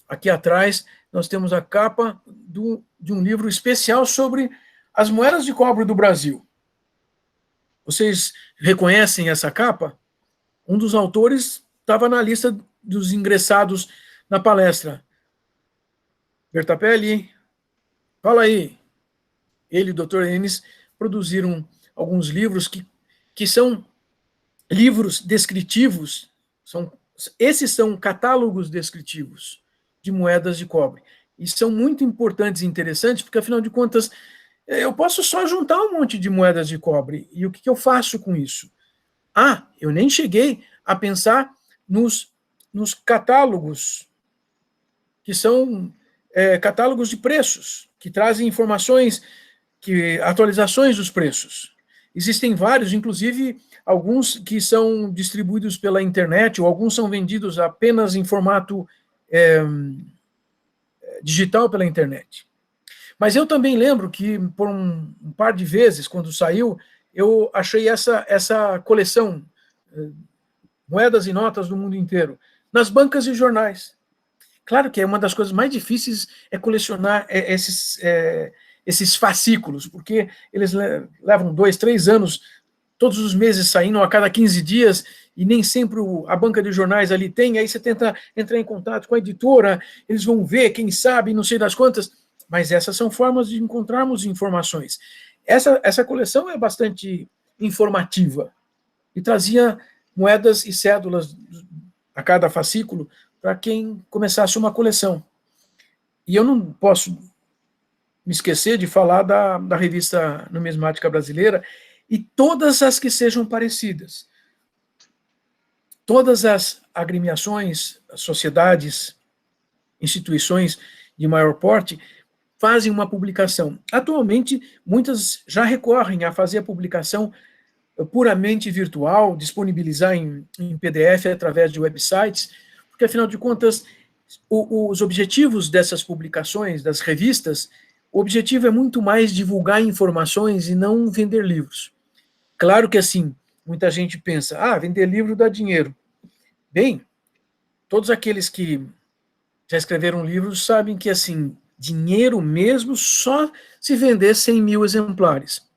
Aqui atrás nós temos a capa de um livro especial sobre as moedas de cobre do Brasil. Vocês reconhecem essa capa? Um dos autores estava na lista dos ingressados na palestra. Bertapelli, fala aí. Ele e o Dr. Enes produziram alguns livros que são livros descritivos, esses são catálogos descritivos de moedas de cobre. E são muito importantes e interessantes, porque, afinal de contas, eu posso só juntar um monte de moedas de cobre. E o que eu faço com isso? Eu nem cheguei a pensar nos catálogos, que são catálogos de preços, que trazem informações, atualizações dos preços. Existem vários, inclusive alguns que são distribuídos pela internet, ou alguns são vendidos apenas em formato digital pela internet. Mas eu também lembro que, por um par de vezes, quando saiu, eu achei essa coleção, moedas e notas do mundo inteiro, nas bancas de jornais. Claro que uma das coisas mais difíceis é colecionar esses fascículos, porque eles levam 2, 3 anos, todos os meses saindo, a cada 15 dias, e nem sempre a banca de jornais ali tem, aí você tenta entrar em contato com a editora, eles vão ver, quem sabe, não sei das quantas, mas essas são formas de encontrarmos informações. Essa coleção é bastante informativa, e trazia moedas e cédulas a cada fascículo para quem começasse uma coleção. E eu não posso me esquecer de falar da revista Numismática Brasileira e todas as que sejam parecidas. Todas as agremiações, as sociedades, instituições de maior porte fazem uma publicação. Atualmente, muitas já recorrem a fazer a publicação puramente virtual, disponibilizar em PDF através de websites, porque, afinal de contas, os objetivos dessas publicações, das revistas, o objetivo é muito mais divulgar informações e não vender livros. Claro que, assim, muita gente pensa, vender livro dá dinheiro. Bem, todos aqueles que já escreveram livros sabem que, assim, dinheiro mesmo só se vender 100 mil exemplares.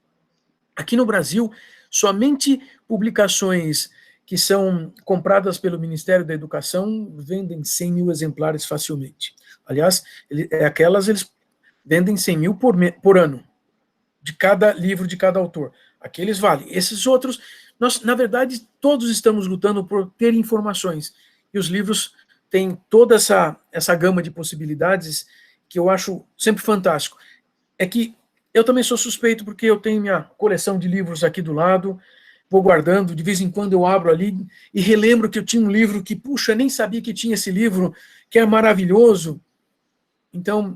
Aqui no Brasil, somente publicações que são compradas pelo Ministério da Educação vendem 100 mil exemplares facilmente. Aliás, eles vendem 100 mil por ano, de cada livro, de cada autor. Aqueles valem. Esses outros, nós, na verdade, todos estamos lutando por ter informações. E os livros têm toda essa gama de possibilidades que eu acho sempre fantástico. É que Eu também sou suspeito porque eu tenho minha coleção de livros aqui do lado, vou guardando, de vez em quando eu abro ali e relembro que eu tinha um livro que, puxa, nem sabia que tinha esse livro, que é maravilhoso. Então,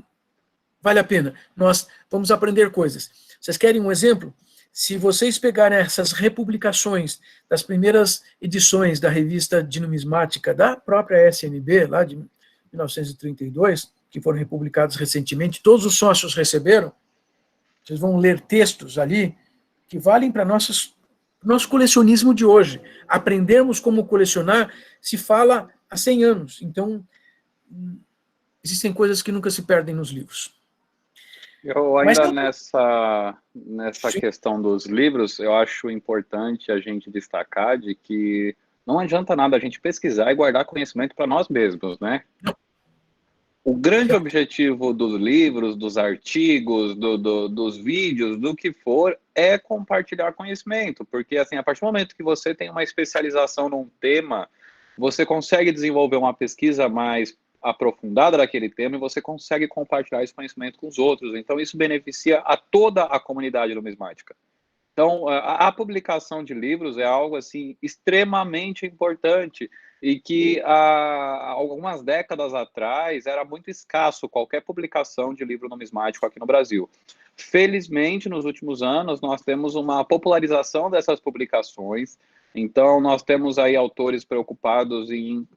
vale a pena. Nós vamos aprender coisas. Vocês querem um exemplo? Se vocês pegarem essas republicações das primeiras edições da revista de numismática da própria SNB, lá de 1932, que foram republicados recentemente, todos os sócios receberam, vocês vão ler textos ali que valem para nosso colecionismo de hoje. Aprendermos como colecionar se fala há 100 anos. Então, existem coisas que nunca se perdem nos livros. Eu ainda nessa questão dos livros, eu acho importante a gente destacar de que não adianta nada a gente pesquisar e guardar conhecimento para nós mesmos, né? Não. O grande objetivo dos livros, dos artigos, dos vídeos, do que for, é compartilhar conhecimento, porque assim, a partir do momento que você tem uma especialização num tema, você consegue desenvolver uma pesquisa mais aprofundada daquele tema e você consegue compartilhar esse conhecimento com os outros. Então, isso beneficia a toda a comunidade numismática. Então, a publicação de livros é algo assim extremamente importante e que há algumas décadas atrás era muito escasso qualquer publicação de livro numismático aqui no Brasil. Felizmente, nos últimos anos, nós temos uma popularização dessas publicações. Então, nós temos aí autores preocupados em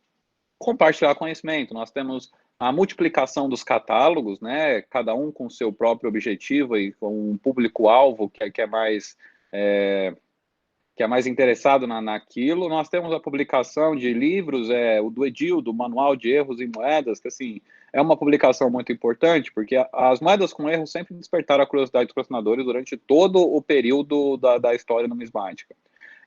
compartilhar conhecimento. Nós temos a multiplicação dos catálogos, né? Cada um com o seu próprio objetivo e com um público-alvo que é mais interessado naquilo. Nós temos a publicação de livros, o do Edil, do Manual de Erros em Moedas, que assim, é uma publicação muito importante, porque as moedas com erros sempre despertaram a curiosidade dos colecionadores durante todo o período da história numismática.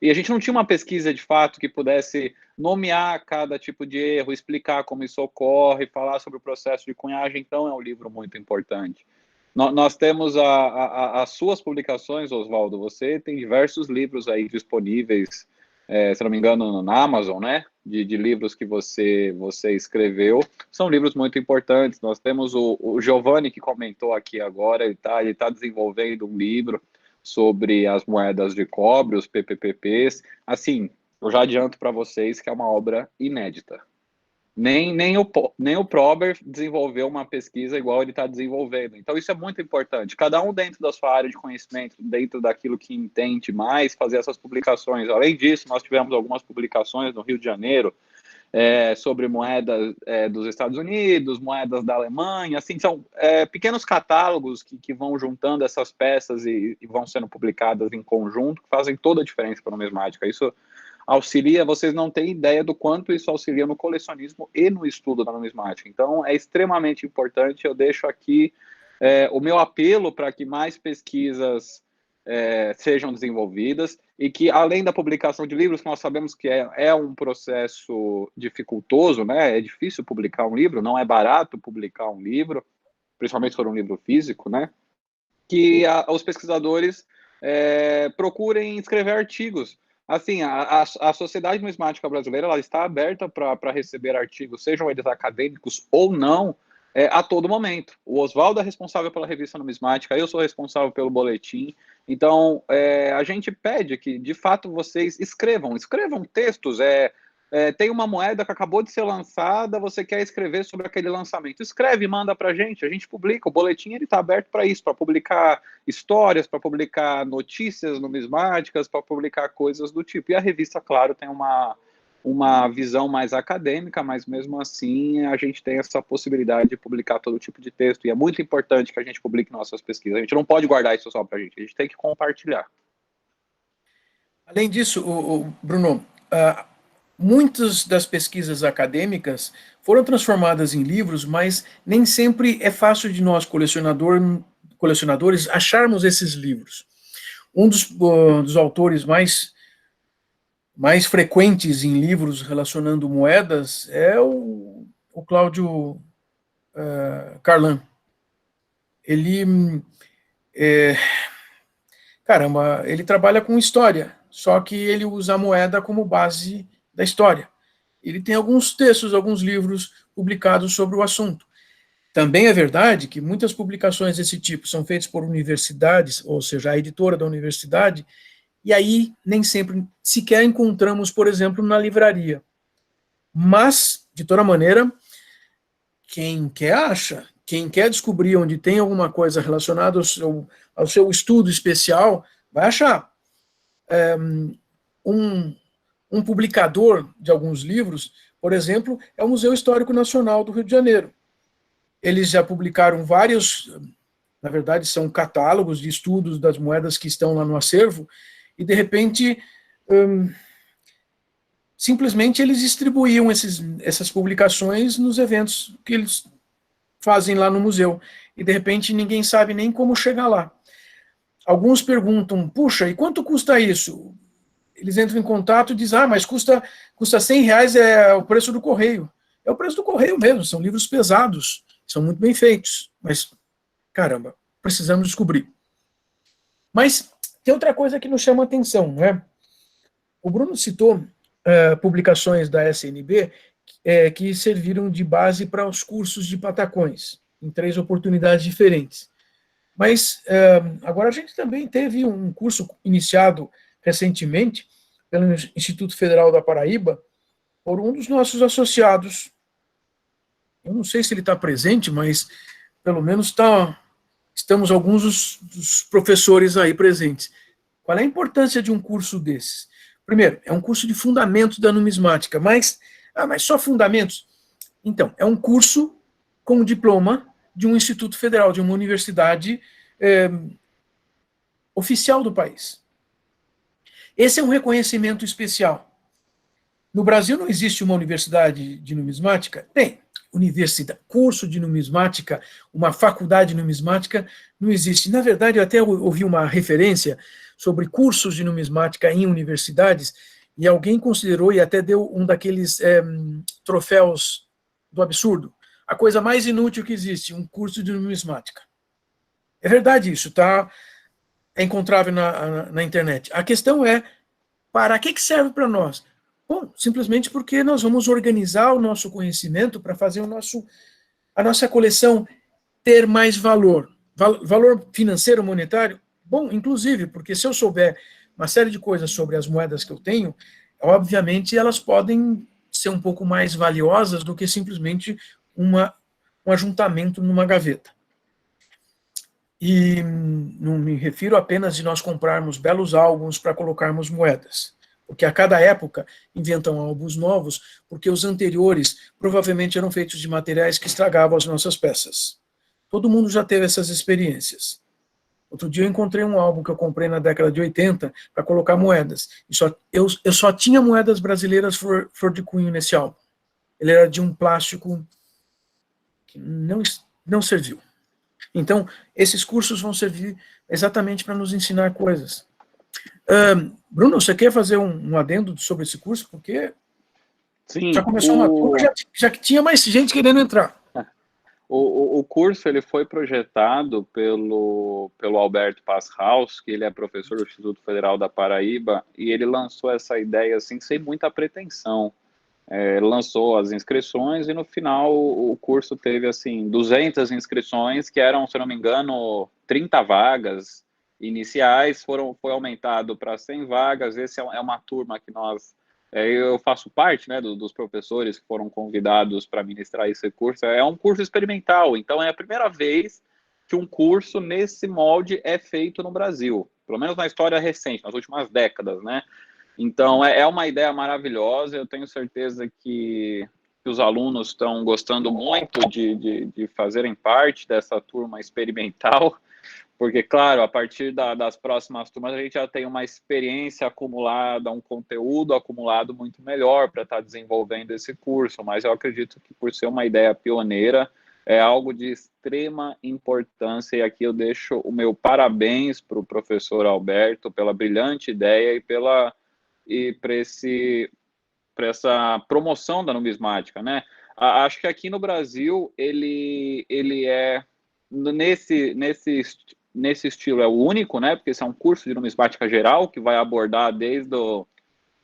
E a gente não tinha uma pesquisa de fato que pudesse nomear cada tipo de erro, explicar como isso ocorre, falar sobre o processo de cunhagem. Então, é um livro muito importante. Nós temos as suas publicações, Oswaldo. Você tem diversos livros aí disponíveis, se não me engano, na Amazon, né? De livros que você escreveu. São livros muito importantes. Nós temos o Giovanni, que comentou aqui agora, ele tá desenvolvendo um livro sobre as moedas de cobre, os PPPs. Assim, eu já adianto para vocês que é uma obra inédita. Nem o Prober desenvolveu uma pesquisa igual ele está desenvolvendo. Então, isso é muito importante. Cada um dentro da sua área de conhecimento, dentro daquilo que entende mais, fazer essas publicações. Além disso, nós tivemos algumas publicações no Rio de Janeiro, sobre moedas dos Estados Unidos, moedas da Alemanha, assim, são pequenos catálogos que vão juntando essas peças e vão sendo publicadas em conjunto, que fazem toda a diferença para a numismática. Isso auxilia, vocês não têm ideia do quanto isso auxilia no colecionismo e no estudo da numismática. Então, é extremamente importante. Eu deixo aqui o meu apelo para que mais pesquisas sejam desenvolvidas e que, além da publicação de livros, que nós sabemos que é um processo dificultoso, né? É difícil publicar um livro, não é barato publicar um livro, principalmente se for um livro físico, né? Que os pesquisadores procurem escrever artigos. Assim, a Sociedade Numismática Brasileira ela está aberta para receber artigos, sejam eles acadêmicos ou não, a todo momento. O Oswaldo é responsável pela revista numismática, eu sou responsável pelo boletim. Então, a gente pede que, de fato, vocês escrevam textos. Tem uma moeda que acabou de ser lançada, você quer escrever sobre aquele lançamento. Escreve e manda para a gente publica. O boletim está aberto para isso, para publicar histórias, para publicar notícias numismáticas, para publicar coisas do tipo. E a revista, claro, tem uma visão mais acadêmica, mas mesmo assim a gente tem essa possibilidade de publicar todo tipo de texto, e é muito importante que a gente publique nossas pesquisas. A gente não pode guardar isso só para a gente tem que compartilhar. Além disso, Bruno, muitas das pesquisas acadêmicas foram transformadas em livros, mas nem sempre é fácil de nós, colecionadores, acharmos esses livros. Um dos autores mais frequentes em livros relacionando moedas é o Cláudio Carlan. Ele, ele trabalha com história, só que ele usa a moeda como base da história. Ele tem alguns textos, alguns livros publicados sobre o assunto. Também é verdade que muitas publicações desse tipo são feitas por universidades, ou seja, a editora da universidade, e aí nem sempre sequer encontramos, por exemplo, na livraria. Mas, de toda maneira, quem quer acha, quem quer descobrir onde tem alguma coisa relacionada ao seu estudo especial, vai achar. Um, um publicador de alguns livros, por exemplo, é o Museu Histórico Nacional do Rio de Janeiro. Eles já publicaram vários, na verdade, são catálogos de estudos das moedas que estão lá no acervo, e, de repente, simplesmente eles distribuíam essas publicações nos eventos que eles fazem lá no museu. E, de repente, ninguém sabe nem como chegar lá. Alguns perguntam, puxa, e quanto custa isso? Eles entram em contato e dizem, mas custa R$100, é o preço do correio. É o preço do correio mesmo, são livros pesados, são muito bem feitos, mas, caramba, precisamos descobrir. Mas tem outra coisa que nos chama a atenção, não é? O Bruno citou publicações da SNB que serviram de base para os cursos de patacões, em 3 oportunidades diferentes. Mas agora a gente também teve um curso iniciado recentemente pelo Instituto Federal da Paraíba, por um dos nossos associados. Eu não sei se ele está presente, mas pelo menos estamos alguns dos professores aí presentes. Qual é a importância de um curso desses? Primeiro, é um curso de fundamentos da numismática, mas só fundamentos? Então, é um curso com diploma de um instituto federal, de uma universidade oficial do país. Esse é um reconhecimento especial. No Brasil não existe uma universidade de numismática? Tem. Universidade, curso de numismática, uma faculdade de numismática, não existe. Na verdade, eu até ouvi uma referência sobre cursos de numismática em universidades, e alguém considerou e até deu um daqueles troféus do absurdo. A coisa mais inútil que existe, um curso de numismática. É verdade isso, tá? É encontrável na internet. A questão é, para que serve para nós? Bom, simplesmente porque nós vamos organizar o nosso conhecimento para fazer a nossa coleção ter mais valor. Valor financeiro, monetário? Bom, inclusive, porque se eu souber uma série de coisas sobre as moedas que eu tenho, obviamente elas podem ser um pouco mais valiosas do que simplesmente um ajuntamento numa gaveta. E não me refiro apenas de nós comprarmos belos álbuns para colocarmos moedas, porque a cada época inventam álbuns novos, porque os anteriores provavelmente eram feitos de materiais que estragavam as nossas peças. Todo mundo já teve essas experiências. Outro dia eu encontrei um álbum que eu comprei na década de 80 para colocar moedas. Eu só tinha moedas brasileiras flor de cunho nesse álbum. Ele era de um plástico que não serviu. Então, esses cursos vão servir exatamente para nos ensinar coisas. Bruno, você quer fazer um adendo sobre esse curso? Porque sim, já começou uma turma, já que tinha mais gente querendo entrar. O curso ele foi projetado pelo Alberto Pashaus, que ele é professor do Instituto Federal da Paraíba, e ele lançou essa ideia assim, sem muita pretensão. Lançou as inscrições e no final o curso teve assim 200 inscrições, que eram, se não me engano, 30 vagas iniciais, foi aumentado para 100 vagas. Esse é uma turma que eu faço parte, né, dos professores que foram convidados para ministrar esse curso. É um curso experimental, então é a primeira vez que um curso nesse molde é feito no Brasil, pelo menos na história recente, nas últimas décadas, né? Então, é uma ideia maravilhosa. Eu tenho certeza que os alunos estão gostando muito de fazerem parte dessa turma experimental, porque, claro, a partir das próximas turmas, a gente já tem uma experiência acumulada, um conteúdo acumulado muito melhor para estar desenvolvendo esse curso, mas eu acredito que, por ser uma ideia pioneira, é algo de extrema importância, e aqui eu deixo o meu parabéns para o professor Alberto pela brilhante ideia e para essa promoção da numismática, né? Acho que aqui no Brasil ele é nesse estilo é o único, né? Porque esse é um curso de numismática geral que vai abordar desde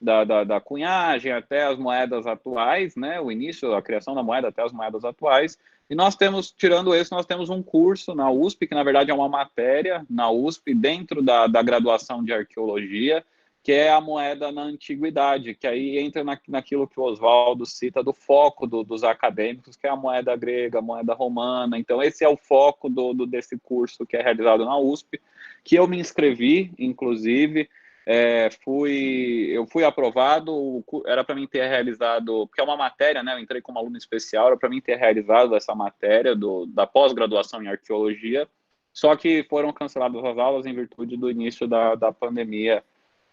da cunhagem até as moedas atuais, né, o início da criação da moeda até as moedas atuais. E nós temos, tirando esse, nós temos um curso na USP, que na verdade é uma matéria na USP, dentro da graduação de arqueologia, que é a moeda na antiguidade, que aí entra naquilo que o Oswaldo cita do foco dos acadêmicos, que é a moeda grega, a moeda romana. Então esse é o foco desse curso que é realizado na USP, que eu me inscrevi, inclusive, eu fui aprovado, era para mim ter realizado, porque é uma matéria, né, eu entrei como aluno especial, era para mim ter realizado essa matéria da pós-graduação em arqueologia, só que foram canceladas as aulas em virtude do início da pandemia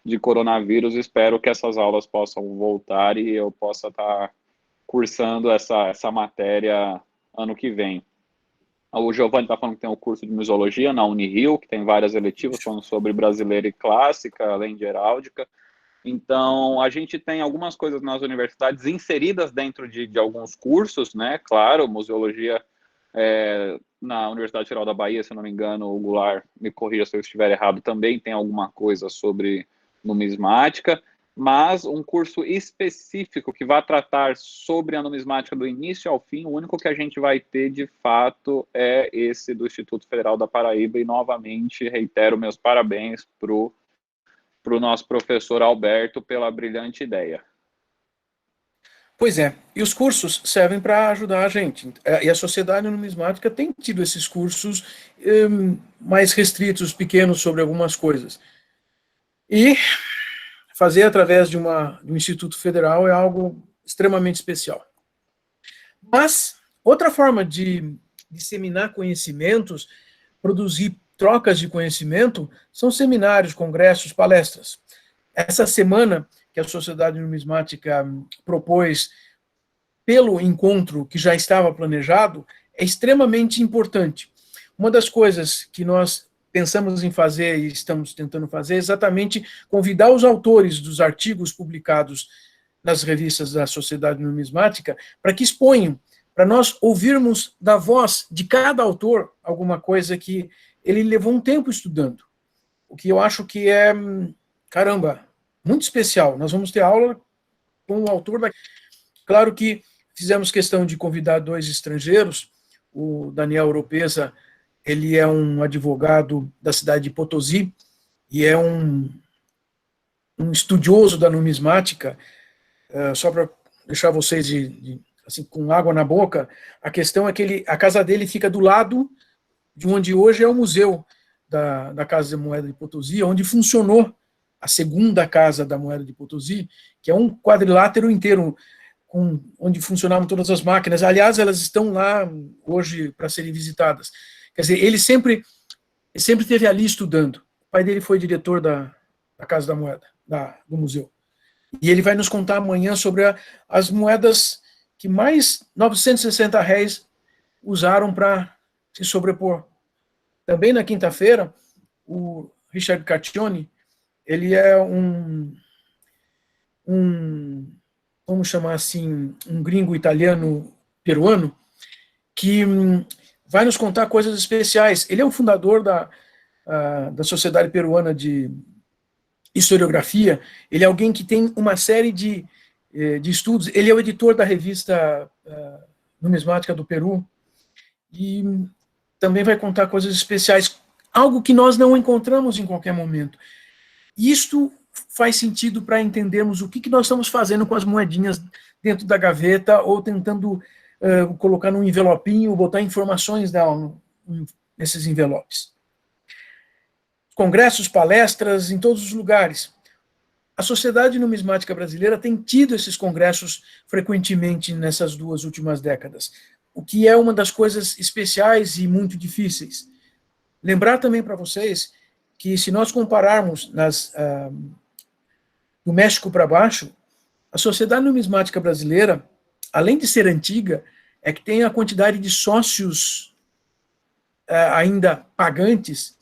de coronavírus. Espero que essas aulas possam voltar e eu possa estar cursando essa matéria ano que vem. O Giovanni está falando que tem o curso de museologia na Unirio, que tem várias eletivas falando sobre brasileira e clássica, além de heráldica. Então, a gente tem algumas coisas nas universidades inseridas dentro de alguns cursos, né? Claro, museologia na Universidade Federal da Bahia, se eu não me engano, o Goulart me corrija se eu estiver errado, também tem alguma coisa sobre numismática, mas um curso específico que vai tratar sobre a numismática do início ao fim, o único que a gente vai ter de fato é esse do Instituto Federal da Paraíba, e novamente reitero meus parabéns para o nosso professor Alberto pela brilhante ideia. Pois é, e os cursos servem para ajudar a gente. E a Sociedade Numismática tem tido esses cursos mais restritos, pequenos, sobre algumas coisas. E fazer através de um instituto federal é algo extremamente especial. Mas outra forma de disseminar conhecimentos, produzir trocas de conhecimento, são seminários, congressos, palestras. Essa semana que a Sociedade Numismática propôs, pelo encontro que já estava planejado, é extremamente importante. Uma das coisas que nós pensamos em fazer e estamos tentando fazer é exatamente convidar os autores dos artigos publicados nas revistas da Sociedade Numismática para que exponham, para nós ouvirmos da voz de cada autor alguma coisa que ele levou um tempo estudando. O que eu acho que é, caramba, muito especial. Nós vamos ter aula com o autor da... Claro que fizemos questão de convidar 2 estrangeiros, o Daniel Oropesa, ele é um advogado da cidade de Potosí e é um estudioso da numismática. Só para deixar vocês assim, com água na boca, a questão é que a casa dele fica do lado de onde hoje é o museu da Casa de Moeda de Potosí, onde funcionou a segunda Casa da Moeda de Potosí, que é um quadrilátero inteiro, onde funcionavam todas as máquinas. Aliás, elas estão lá hoje para serem visitadas. Quer dizer, ele sempre esteve ali estudando. O pai dele foi diretor da Casa da Moeda, do museu. E ele vai nos contar amanhã sobre as moedas que mais 960 réis usaram para se sobrepor. Também na quinta-feira, o Richard Caccioni, ele é vamos chamar assim, um gringo italiano peruano, que vai nos contar coisas especiais. Ele é o fundador da Sociedade Peruana de Historiografia. Ele é alguém que tem uma série de estudos. Ele é o editor da revista Numismática do Peru. E também vai contar coisas especiais, algo que nós não encontramos em qualquer momento. Isto faz sentido para entendermos o que nós estamos fazendo com as moedinhas dentro da gaveta, ou tentando colocar num envelopinho, botar informações nesses envelopes. Congressos, palestras, em todos os lugares. A Sociedade Numismática Brasileira tem tido esses congressos frequentemente nessas 2 últimas décadas, o que é uma das coisas especiais e muito difíceis. Lembrar também para vocês que, se nós compararmos do México para baixo, a Sociedade Numismática Brasileira, além de ser antiga, é que tem a quantidade de sócios ainda pagantes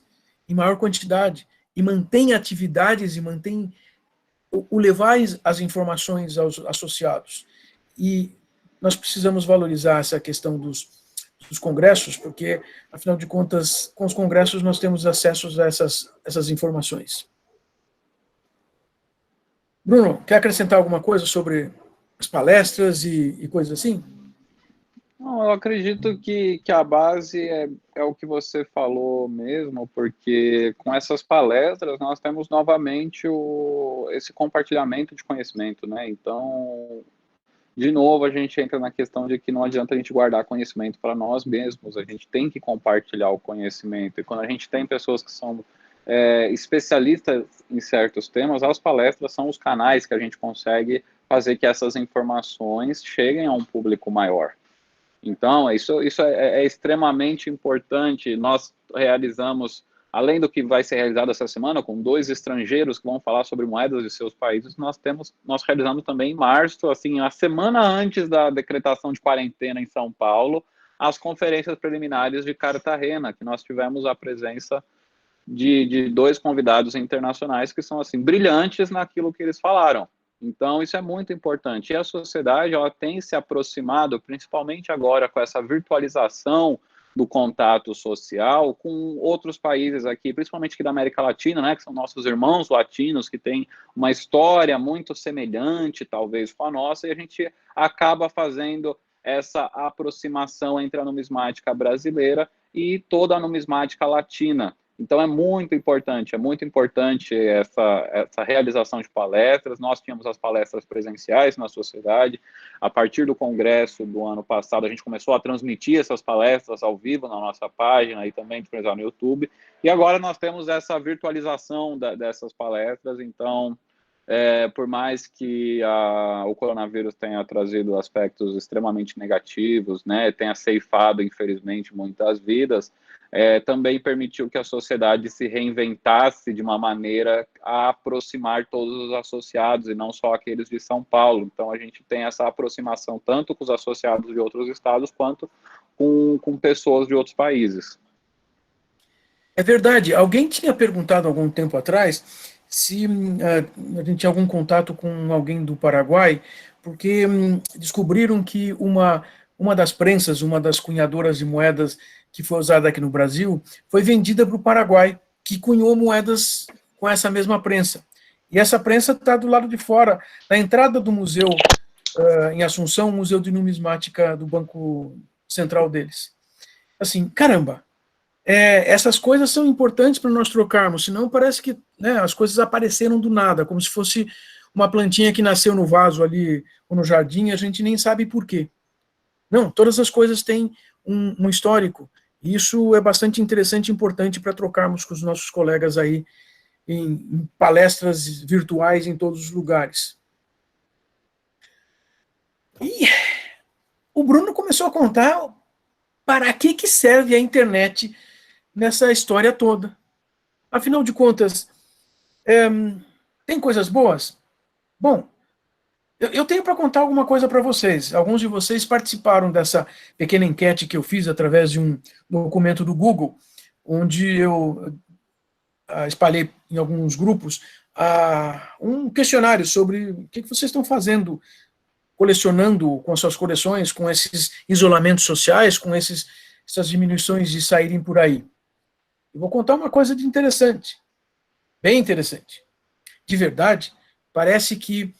em maior quantidade, e mantém atividades e mantém o levar as informações aos associados. E nós precisamos valorizar essa questão dos congressos, porque, afinal de contas, com os congressos nós temos acesso a essas informações. Bruno, quer acrescentar alguma coisa sobre as palestras e coisas assim? Não, eu acredito que a base é o que você falou mesmo, porque com essas palestras nós temos novamente esse compartilhamento de conhecimento, né? Então, de novo, a gente entra na questão de que não adianta a gente guardar conhecimento para nós mesmos, a gente tem que compartilhar o conhecimento. E quando a gente tem pessoas que são especialistas em certos temas, as palestras são os canais que a gente consegue fazer que essas informações cheguem a um público maior. Então, isso é extremamente importante. Nós realizamos, além do que vai ser realizado essa semana, com 2 estrangeiros que vão falar sobre moedas de seus países, nós realizamos também em março, assim, a semana antes da decretação de quarentena em São Paulo, as conferências preliminares de Cartagena, que nós tivemos a presença de 2 convidados internacionais que são, assim, brilhantes naquilo que eles falaram. Então, isso é muito importante. E a sociedade, ela tem se aproximado, principalmente agora com essa virtualização do contato social com outros países aqui, principalmente aqui da América Latina, né, que são nossos irmãos latinos, que têm uma história muito semelhante, talvez, com a nossa, e a gente acaba fazendo essa aproximação entre a numismática brasileira e toda a numismática latina. Então, é muito importante essa realização de palestras. Nós tínhamos as palestras presenciais na sociedade. A partir do congresso do ano passado, a gente começou a transmitir essas palestras ao vivo na nossa página e também disponibilizar no YouTube. E agora nós temos essa virtualização dessas palestras. Então, por mais que o coronavírus tenha trazido aspectos extremamente negativos, né, tenha ceifado, infelizmente, muitas vidas, também permitiu que a sociedade se reinventasse de uma maneira a aproximar todos os associados e não só aqueles de São Paulo. Então, a gente tem essa aproximação tanto com os associados de outros estados quanto com pessoas de outros países. É verdade. Alguém tinha perguntado algum tempo atrás se a gente tinha algum contato com alguém do Paraguai, porque descobriram que uma das prensas, uma das cunhadoras de moedas que foi usada aqui no Brasil, foi vendida para o Paraguai, que cunhou moedas com essa mesma prensa. E essa prensa está do lado de fora, na entrada do museu em Assunção, o Museu de Numismática do Banco Central deles. Assim, caramba, essas coisas são importantes para nós trocarmos, senão parece que, né, as coisas apareceram do nada, como se fosse uma plantinha que nasceu no vaso ali, ou no jardim, a gente nem sabe por quê. Não, todas as coisas têm um histórico, e isso é bastante interessante e importante para trocarmos com os nossos colegas aí em palestras virtuais em todos os lugares. E o Bruno começou a contar para que serve a internet nessa história toda. Afinal de contas, tem coisas boas? Bom, eu tenho para contar alguma coisa para vocês. Alguns de vocês participaram dessa pequena enquete que eu fiz através de um documento do Google, onde eu espalhei em alguns grupos um questionário sobre o que vocês estão fazendo, colecionando com as suas coleções, com esses isolamentos sociais, com essas diminuições de saírem por aí. Eu vou contar uma coisa de interessante, bem interessante. De verdade, parece que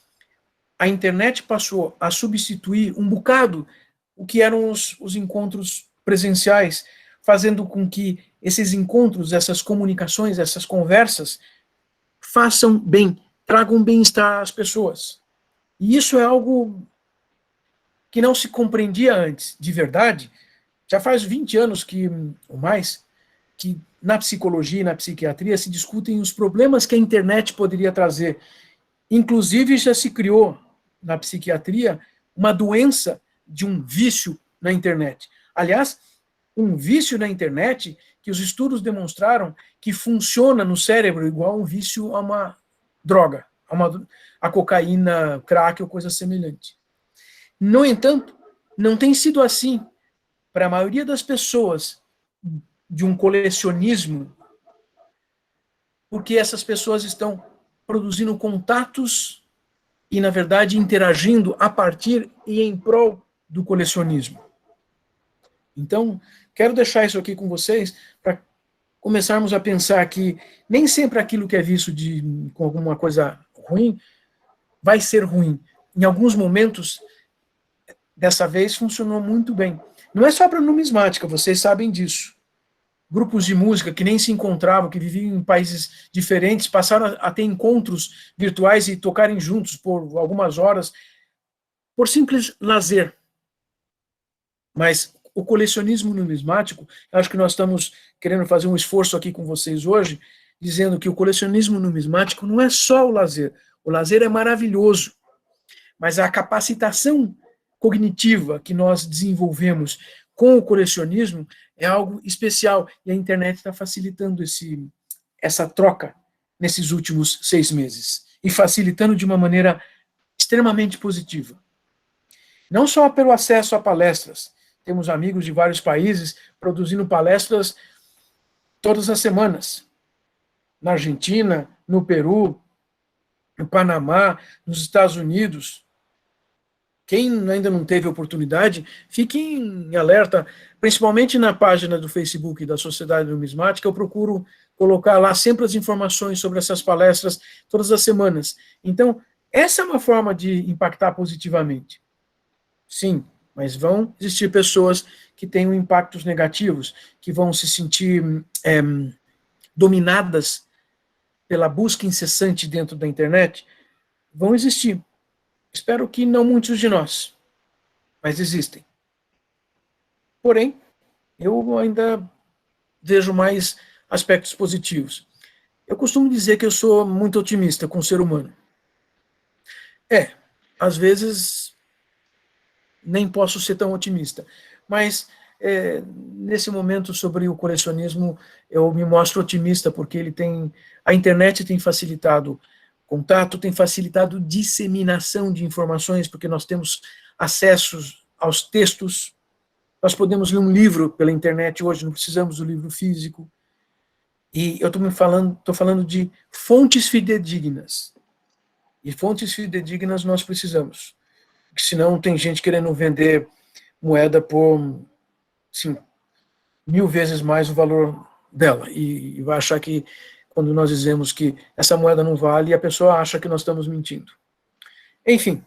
a internet passou a substituir um bocado o que eram os encontros presenciais, fazendo com que esses encontros, essas comunicações, essas conversas façam bem, tragam bem-estar às pessoas. E isso é algo que não se compreendia antes, de verdade. Já faz 20 anos ou mais, que na psicologia e na psiquiatria se discutem os problemas que a internet poderia trazer. Inclusive, já se criou na psiquiatria uma doença de um vício na internet. Aliás, um vício na internet que os estudos demonstraram que funciona no cérebro igual um vício a uma droga, a cocaína, crack ou coisa semelhante. No entanto, não tem sido assim para a maioria das pessoas de um colecionismo, porque essas pessoas estão produzindo contatos e, na verdade, interagindo a partir e em prol do colecionismo. Então, quero deixar isso aqui com vocês para começarmos a pensar que nem sempre aquilo que é visto com alguma coisa ruim vai ser ruim. Em alguns momentos, dessa vez, funcionou muito bem. Não é só para numismática, vocês sabem disso. Grupos de música que nem se encontravam, que viviam em países diferentes, passaram a ter encontros virtuais e tocarem juntos por algumas horas, por simples lazer. Mas o colecionismo numismático, acho que nós estamos querendo fazer um esforço aqui com vocês hoje, dizendo que o colecionismo numismático não é só o lazer é maravilhoso, mas a capacitação cognitiva que nós desenvolvemos com o colecionismo é algo especial, e a internet está facilitando essa troca nesses últimos 6 meses, e facilitando de uma maneira extremamente positiva. Não só pelo acesso a palestras, temos amigos de vários países produzindo palestras todas as semanas, na Argentina, no Peru, no Panamá, nos Estados Unidos. Quem ainda não teve oportunidade, fique em alerta, principalmente na página do Facebook da Sociedade Numismática, eu procuro colocar lá sempre as informações sobre essas palestras todas as semanas. Então, essa é uma forma de impactar positivamente. Sim, mas vão existir pessoas que tenham impactos negativos, que vão se sentir dominadas pela busca incessante dentro da internet. Vão existir. Espero que não muitos de nós, mas existem. Porém, eu ainda vejo mais aspectos positivos. Eu costumo dizer que eu sou muito otimista com o ser humano. Às vezes nem posso ser tão otimista, mas nesse momento sobre o colecionismo eu me mostro otimista porque a internet tem facilitado contato, tem facilitado disseminação de informações, porque nós temos acessos aos textos, nós podemos ler um livro pela internet hoje, não precisamos do livro físico, e eu estou falando de fontes fidedignas, e fontes fidedignas nós precisamos, porque senão tem gente querendo vender moeda por, assim, 1000 vezes mais o valor dela, e vai achar que quando nós dizemos que essa moeda não vale, a pessoa acha que nós estamos mentindo. Enfim.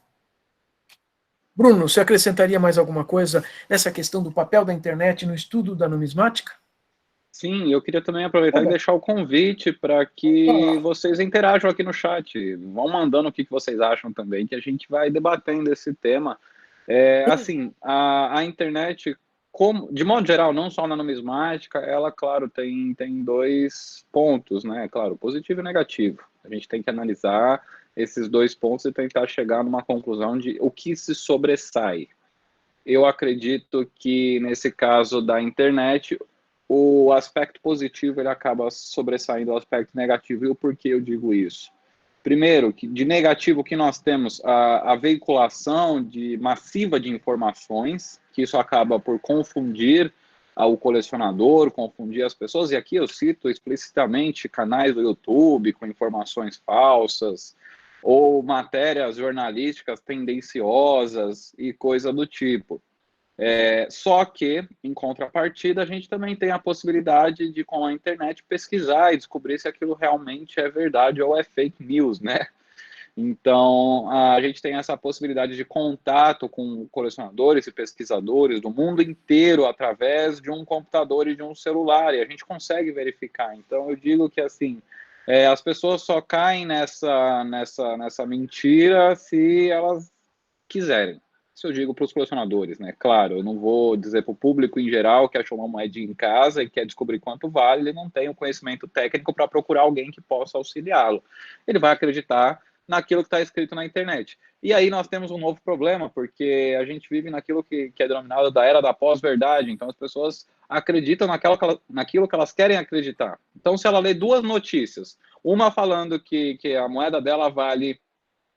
Bruno, você acrescentaria mais alguma coisa nessa questão do papel da internet no estudo da numismática? Sim, eu queria também aproveitar e deixar o convite para que vocês interajam aqui no chat. Vão mandando o que vocês acham também, que a gente vai debatendo esse tema. Assim, a internet, de modo geral, não só na numismática, ela, claro, tem 2 pontos, né? Claro, positivo e negativo. A gente tem que analisar esses 2 pontos e tentar chegar numa conclusão de o que se sobressai. Eu acredito que, nesse caso da internet, o aspecto positivo ele acaba sobressaindo o aspecto negativo. E o porquê eu digo isso? Primeiro, que de negativo que nós temos a veiculação massiva de informações, que isso acaba por confundir o colecionador, confundir as pessoas, e aqui eu cito explicitamente canais do YouTube com informações falsas, ou matérias jornalísticas tendenciosas e coisa do tipo. Só que, em contrapartida, a gente também tem a possibilidade de, com a internet, pesquisar e descobrir se aquilo realmente é verdade ou é fake news, né? Então, a gente tem essa possibilidade de contato com colecionadores e pesquisadores do mundo inteiro através de um computador e de um celular, e a gente consegue verificar. Então, eu digo que, assim, as pessoas só caem nessa mentira se elas quiserem. Isso eu digo para os colecionadores, né? Claro, eu não vou dizer para o público em geral que achou uma moedinha em casa e quer descobrir quanto vale, ele não tem o conhecimento técnico para procurar alguém que possa auxiliá-lo. Ele vai acreditar naquilo que está escrito na internet. E aí nós temos um novo problema, porque a gente vive naquilo que é denominado da era da pós-verdade, então as pessoas acreditam naquilo que elas querem acreditar. Então, se ela lê 2 notícias, uma falando que a moeda dela vale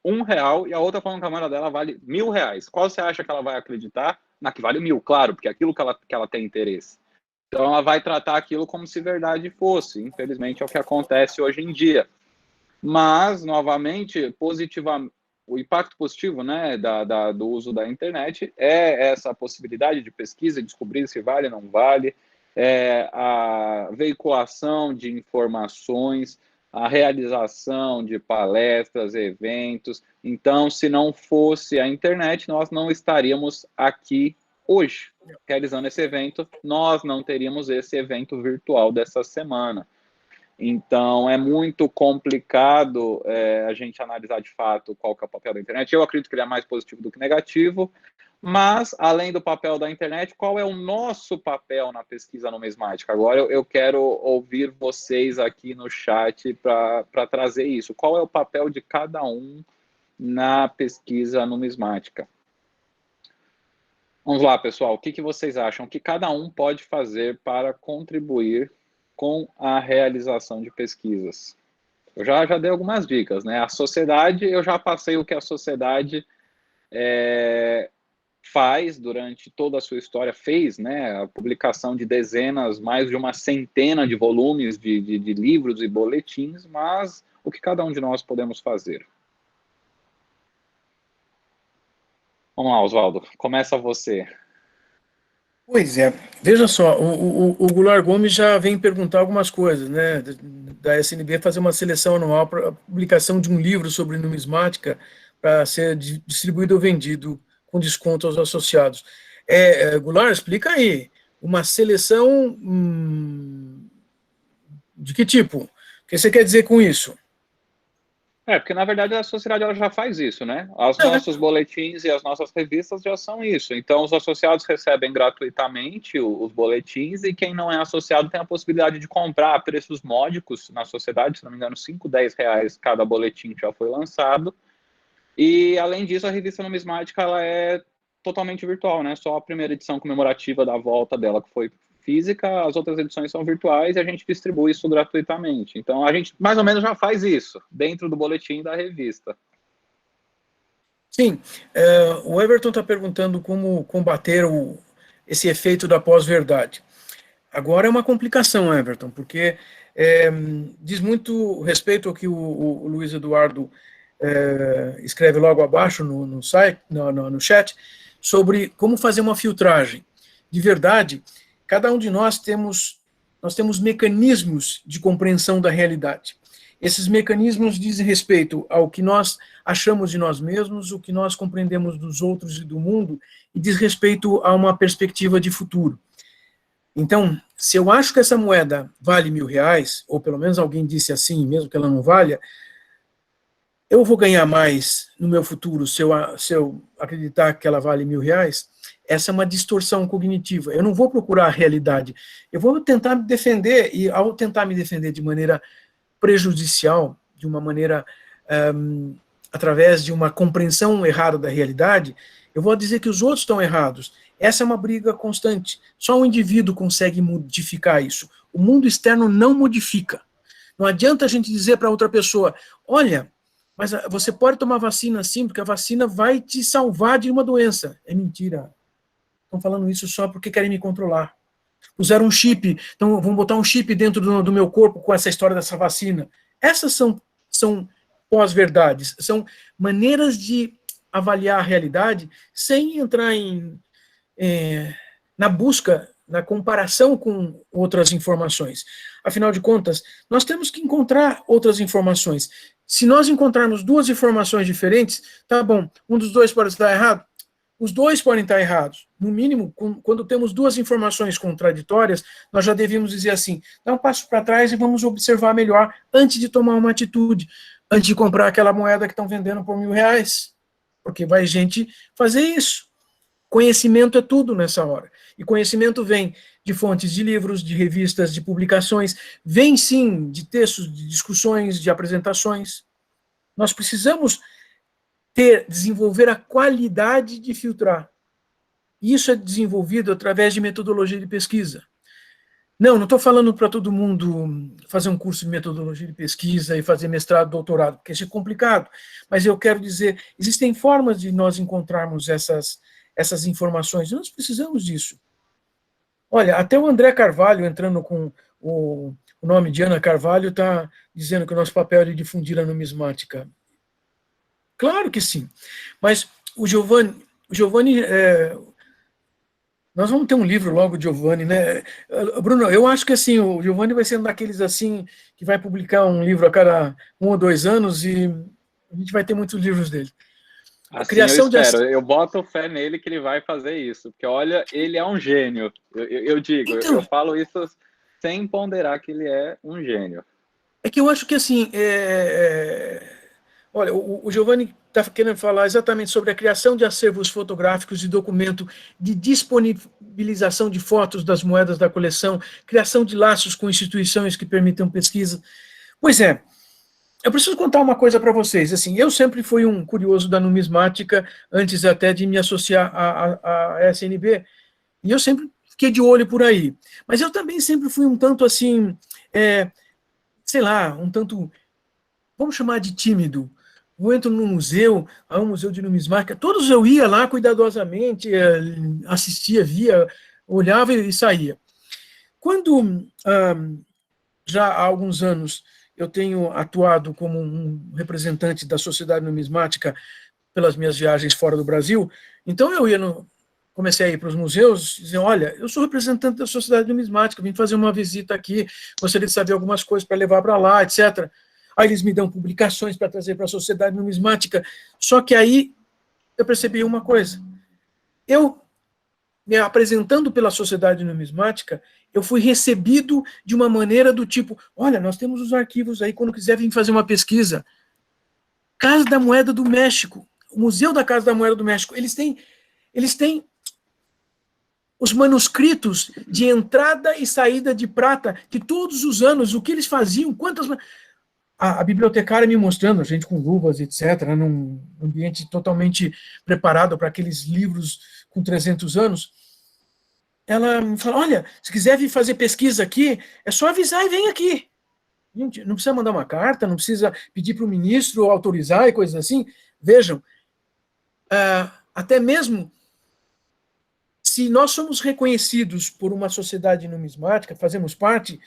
R$1 e a outra falando que a moeda dela vale R$1.000. Qual você acha que ela vai acreditar? Na que vale 1.000, claro, porque é aquilo que ela tem interesse. Então ela vai tratar aquilo como se verdade fosse. Infelizmente é o que acontece hoje em dia. Mas, novamente, o impacto positivo, né, do uso da internet é essa possibilidade de pesquisa, descobrir se vale ou não vale, a veiculação de informações, a realização de palestras, eventos. Então, se não fosse a internet, nós não estaríamos aqui hoje realizando esse evento, nós não teríamos esse evento virtual dessa semana. Então, é muito complicado a gente analisar de fato qual que é o papel da internet. Eu acredito que ele é mais positivo do que negativo, mas, além do papel da internet, qual é o nosso papel na pesquisa numismática? Agora eu quero ouvir vocês aqui no chat para trazer isso. Qual é o papel de cada um na pesquisa numismática? Vamos lá, pessoal. O que vocês acham que cada um pode fazer para contribuir com a realização de pesquisas? Eu já dei algumas dicas, né? A sociedade, eu já passei o que a sociedade faz durante toda a sua história, fez, né? A publicação de dezenas, mais de uma centena de volumes de livros e boletins, mas o que cada um de nós podemos fazer? Vamos lá, Oswaldo, começa você. Pois é, veja só, o Goulart Gomes já vem perguntar algumas coisas, né, da SNB fazer uma seleção anual para a publicação de um livro sobre numismática para ser distribuído ou vendido com desconto aos associados. Goulart, explica aí, uma seleção de que tipo? O que você quer dizer com isso? Porque na verdade a sociedade ela já faz isso, né? Os nossos boletins e as nossas revistas já são isso. Então os associados recebem gratuitamente os boletins e quem não é associado tem a possibilidade de comprar a preços módicos na sociedade, se não me engano, 5, 10 reais cada boletim que já foi lançado. E além disso, a revista numismática ela é totalmente virtual, né? Só a primeira edição comemorativa da volta dela que foi física, as outras edições são virtuais e a gente distribui isso gratuitamente. Então, a gente mais ou menos já faz isso, dentro do boletim da revista. Sim, o Everton está perguntando como combater esse efeito da pós-verdade. Agora é uma complicação, Everton, porque diz muito respeito ao que o Luiz Eduardo escreve logo abaixo no site, no chat, sobre como fazer uma filtragem. De verdade, cada um de nós temos mecanismos de compreensão da realidade. Esses mecanismos dizem respeito ao que nós achamos de nós mesmos, o que nós compreendemos dos outros e do mundo, e diz respeito a uma perspectiva de futuro. Então, se eu acho que essa moeda vale R$1.000, ou pelo menos alguém disse assim, mesmo que ela não valha, eu vou ganhar mais no meu futuro se eu acreditar que ela vale R$1.000. Essa é uma distorção cognitiva. Eu não vou procurar a realidade. Eu vou tentar me defender, e ao tentar me defender de maneira prejudicial, de uma maneira através de uma compreensão errada da realidade, eu vou dizer que os outros estão errados. Essa é uma briga constante. Só um indivíduo consegue modificar isso. O mundo externo não modifica. Não adianta a gente dizer para outra pessoa, olha, mas você pode tomar vacina sim, porque a vacina vai te salvar de uma doença. É mentira. Estão falando isso só porque querem me controlar. Usaram um chip, então vão botar um chip dentro do meu corpo com essa história dessa vacina. Essas são pós-verdades, são maneiras de avaliar a realidade sem entrar na busca, na comparação com outras informações. Afinal de contas, nós temos que encontrar outras informações. Se nós encontrarmos duas informações diferentes, tá bom, um dos dois pode estar errado, os dois podem estar errados. No mínimo, quando temos duas informações contraditórias, nós já devíamos dizer assim, dá um passo para trás e vamos observar melhor antes de tomar uma atitude, antes de comprar aquela moeda que estão vendendo por R$1.000, porque vai gente fazer isso. Conhecimento é tudo nessa hora. E conhecimento vem de fontes de livros, de revistas, de publicações, vem sim de textos, de discussões, de apresentações. Nós precisamos desenvolver a qualidade de filtrar. Isso é desenvolvido através de metodologia de pesquisa. Não estou falando para todo mundo fazer um curso de metodologia de pesquisa e fazer mestrado, doutorado, porque isso é complicado. Mas eu quero dizer, existem formas de nós encontrarmos essas informações. Nós precisamos disso. Olha, até o André Carvalho, entrando com o nome de Ana Carvalho, está dizendo que o nosso papel é de difundir a numismática. Claro que sim. Mas o Giovanni Nós vamos ter um livro logo, Giovanni, né? Bruno, eu acho que assim, o Giovanni vai ser um daqueles assim, que vai publicar um livro a cada 1 ou 2 anos e a gente vai ter muitos livros dele. A Assim eu criação de... espero. Eu boto fé nele que ele vai fazer isso. Porque, olha, ele é um gênio. Eu digo, eu Então, falo isso sem ponderar que ele é um gênio. é que eu acho que assim, olha, o Giovanni está querendo falar exatamente sobre a criação de acervos fotográficos e documento de disponibilização de fotos das moedas da coleção, criação de laços com instituições que permitam pesquisa. Pois é, eu preciso contar uma coisa para vocês. Assim, eu sempre fui um curioso da numismática, antes até de me associar à SNB, e eu sempre fiquei de olho por aí. Mas eu também sempre fui um tanto assim, sei lá, um tanto, vamos chamar de tímido. Eu entro num museu, há um museu de numismática, todos eu ia lá cuidadosamente, assistia, via, olhava e saía. Quando, já há alguns anos, eu tenho atuado como um representante da Sociedade Numismática pelas minhas viagens fora do Brasil, então eu comecei a ir para os museus, dizendo, olha, eu sou representante da Sociedade Numismática, vim fazer uma visita aqui, gostaria de saber algumas coisas para levar para lá, etc. Aí eles me dão publicações para trazer para a Sociedade Numismática, só que aí eu percebi uma coisa. Eu, me apresentando pela Sociedade Numismática, eu fui recebido de uma maneira do tipo, olha, nós temos os arquivos aí, quando quiser vir fazer uma pesquisa. Casa da Moeda do México, o Museu da Casa da Moeda do México, eles têm os manuscritos de entrada e saída de prata, que todos os anos, o que eles faziam, quantas... A bibliotecária me mostrando, a gente com luvas, etc., num ambiente totalmente preparado para aqueles livros com 300 anos, ela me falou, olha, se quiser vir fazer pesquisa aqui, é só avisar e vem aqui. Gente, não precisa mandar uma carta, não precisa pedir para o ministro autorizar e coisas assim. Vejam, até mesmo se nós somos reconhecidos por uma sociedade numismática, fazemos parte,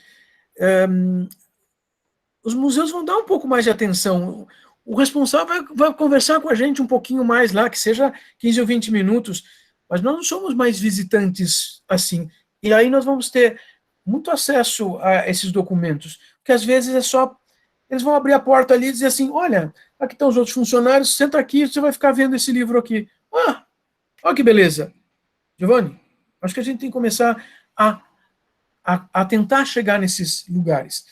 os museus vão dar um pouco mais de atenção. O responsável vai conversar com a gente um pouquinho mais lá, que seja 15 ou 20 minutos, mas nós não somos mais visitantes assim. E aí nós vamos ter muito acesso a esses documentos, porque às vezes é só... Eles vão abrir a porta ali e dizer assim, olha, aqui estão os outros funcionários, senta aqui, você vai ficar vendo esse livro aqui. Ah, olha que beleza. Giovanni, acho que a gente tem que começar a tentar chegar nesses lugares.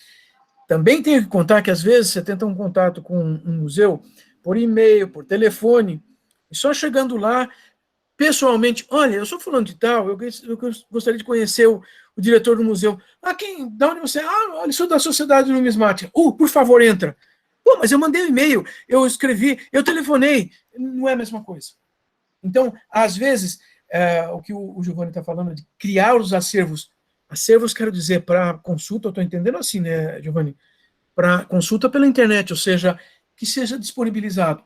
Também tenho que contar que, às vezes, você tenta um contato com um museu por e-mail, por telefone, e só chegando lá, pessoalmente, olha, eu sou fulano de tal, eu gostaria de conhecer o diretor do museu. Ah, da onde você é? Ah, olha, sou da Sociedade Numismática. Por favor, entra. Pô, mas eu mandei um e-mail, eu escrevi, eu telefonei. Não é a mesma coisa. Então, às vezes, o que o Giovanni está falando de criar os acervos. Acervos, quero dizer, para consulta, eu estou entendendo assim, né, Giovanni? Para consulta pela internet, ou seja, que seja disponibilizado.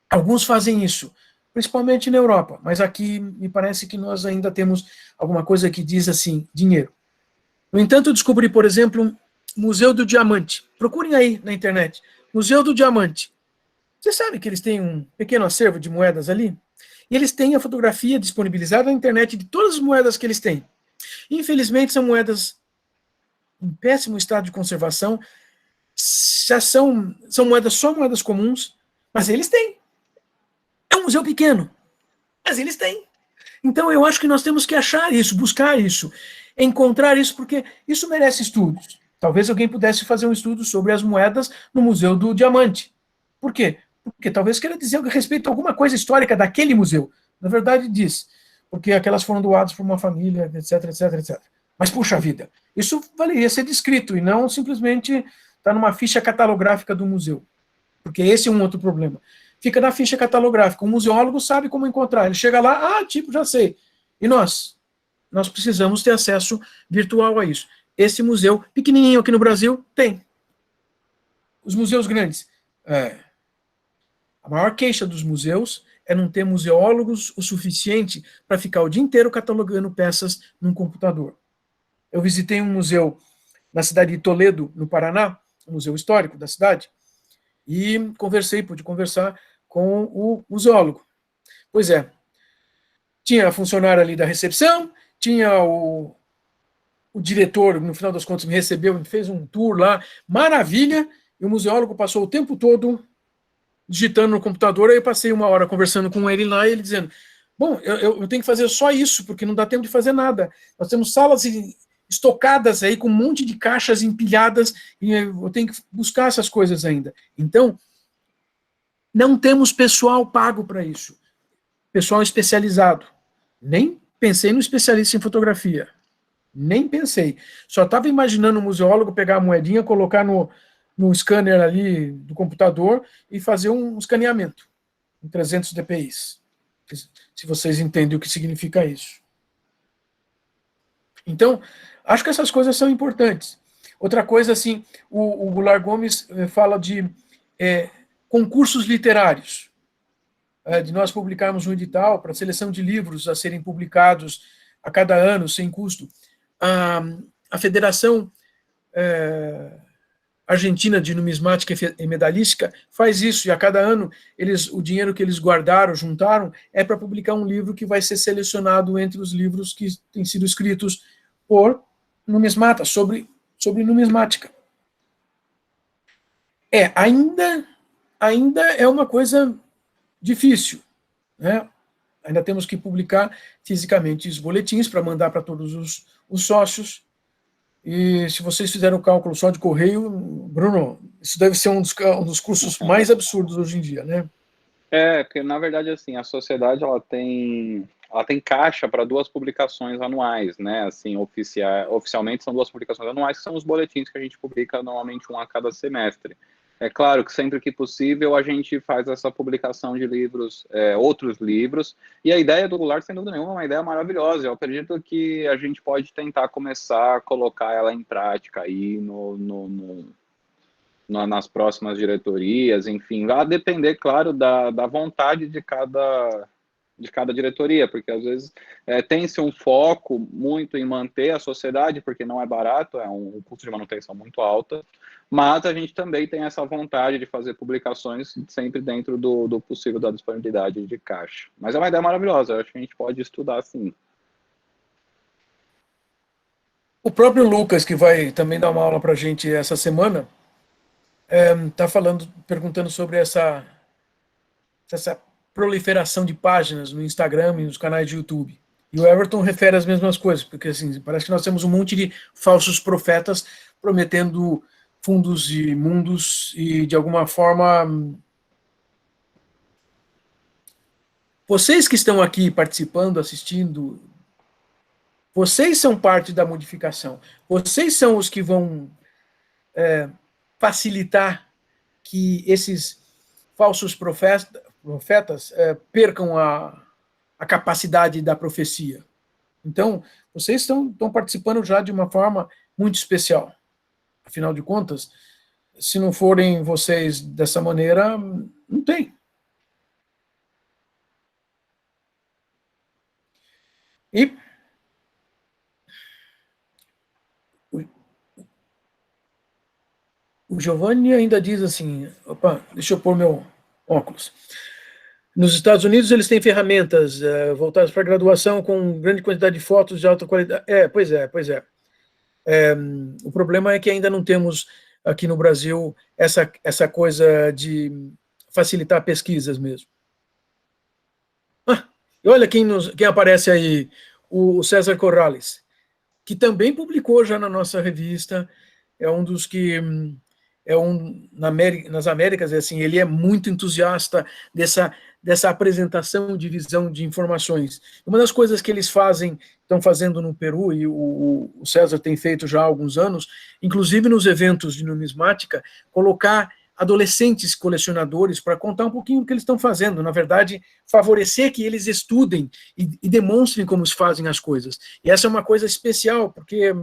Alguns fazem isso, principalmente na Europa, mas aqui me parece que nós ainda temos alguma coisa que diz assim, dinheiro. No entanto, eu descobri, por exemplo, Museu do Diamante. Procurem aí na internet. Museu do Diamante. Você sabe que eles têm um pequeno acervo de moedas ali? E eles têm a fotografia disponibilizada na internet de todas as moedas que eles têm. Infelizmente, são moedas em péssimo estado de conservação, já são moedas, só moedas comuns, mas eles têm. É um museu pequeno, mas eles têm. Então, eu acho que nós temos que achar isso, buscar isso, encontrar isso, porque isso merece estudos. Talvez alguém pudesse fazer um estudo sobre as moedas no Museu do Diamante. Por quê? Porque talvez queira dizer a respeito a alguma coisa histórica daquele museu. Na verdade, diz, porque aquelas foram doadas por uma família, etc, etc, etc. Mas, puxa vida, isso valeria ser descrito e não simplesmente estar numa ficha catalográfica do museu. Porque esse é um outro problema. Fica na ficha catalográfica. O museólogo sabe como encontrar. Ele chega lá, já sei. E nós? Nós precisamos ter acesso virtual a isso. Esse museu, pequenininho aqui no Brasil, tem. Os museus grandes. A maior queixa dos museus é não ter museólogos o suficiente para ficar o dia inteiro catalogando peças num computador. Eu visitei um museu na cidade de Toledo, no Paraná, um museu histórico da cidade, e pude conversar com o museólogo. Pois é, tinha a funcionária ali da recepção, tinha o diretor, no final das contas, me recebeu, me fez um tour lá, maravilha, e o museólogo passou o tempo todo digitando no computador, aí eu passei 1 hora conversando com ele lá, e ele dizendo, bom, eu tenho que fazer só isso, porque não dá tempo de fazer nada. Nós temos salas estocadas aí, com um monte de caixas empilhadas, e eu tenho que buscar essas coisas ainda. Então, não temos pessoal pago para isso. Pessoal especializado. Nem pensei no especialista em fotografia. Nem pensei. Só estava imaginando o museólogo pegar a moedinha, colocar no scanner ali do computador e fazer um escaneamento em 300 dpi. Se vocês entendem o que significa isso. Então, acho que essas coisas são importantes. Outra coisa, assim, o Goulart Gomes fala de concursos literários, de nós publicarmos um edital para seleção de livros a serem publicados a cada ano, sem custo. A Federação Argentina de Numismática e Medalística faz isso, e a cada ano o dinheiro que eles guardaram, juntaram, é para publicar um livro que vai ser selecionado entre os livros que têm sido escritos por numismatas, sobre numismática. Ainda é uma coisa difícil, né? Ainda temos que publicar fisicamente os boletins para mandar para todos os sócios. E se vocês fizeram o cálculo só de correio, Bruno, isso deve ser um dos custos mais absurdos hoje em dia, né? Porque na verdade, assim, a sociedade, ela tem caixa para 2 publicações anuais, né? Assim, oficialmente são 2 publicações anuais, que são os boletins que a gente publica normalmente um a cada semestre. É claro que sempre que possível a gente faz essa publicação de livros, outros livros, e a ideia do Goulart, sem dúvida nenhuma, é uma ideia maravilhosa. Eu acredito que a gente pode tentar começar a colocar ela em prática aí nas próximas diretorias, enfim, vai depender, claro, da vontade de cada diretoria, porque às vezes tem-se um foco muito em manter a sociedade, porque não é barato, é um custo de manutenção muito alto, mas a gente também tem essa vontade de fazer publicações sempre dentro do possível da disponibilidade de caixa. Mas é uma ideia maravilhosa, eu acho que a gente pode estudar sim. O próprio Lucas, que vai também dar uma aula para a gente essa semana, está perguntando sobre essa proliferação de páginas no Instagram e nos canais de YouTube. E o Everton refere as mesmas coisas, porque assim, parece que nós temos um monte de falsos profetas prometendo fundos e mundos e, de alguma forma, vocês que estão aqui participando, assistindo, vocês são parte da modificação. Vocês são os que vão facilitar que esses falsos profetas percam a capacidade da profecia. Então, vocês estão participando já de uma forma muito especial. Afinal de contas, se não forem vocês dessa maneira, não tem. E o Giovanni ainda diz assim, opa, deixa eu pôr meu óculos. Nos Estados Unidos, eles têm ferramentas voltadas para graduação com grande quantidade de fotos de alta qualidade. Pois é. O problema é que ainda não temos aqui no Brasil essa coisa de facilitar pesquisas mesmo. E olha quem aparece aí, o César Corrales, que também publicou já na nossa revista, é um dos que nas Américas, assim, ele é muito entusiasta dessa apresentação de visão de informações. Uma das coisas que eles estão fazendo no Peru, e o César tem feito já há alguns anos, inclusive nos eventos de numismática, colocar adolescentes colecionadores para contar um pouquinho do que eles estão fazendo, na verdade, favorecer que eles estudem e demonstrem como se fazem as coisas. E essa é uma coisa especial, porque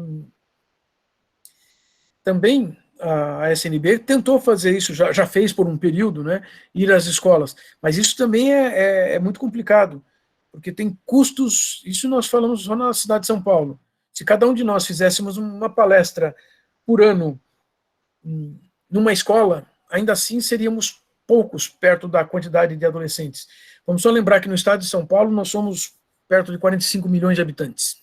também a SNB tentou fazer isso, já fez por um período, né, ir às escolas, mas isso também é muito complicado, porque tem custos, isso nós falamos só na cidade de São Paulo. Se cada um de nós fizéssemos uma palestra por ano numa escola, ainda assim seríamos poucos perto da quantidade de adolescentes. Vamos só lembrar que no estado de São Paulo nós somos perto de 45 milhões de habitantes.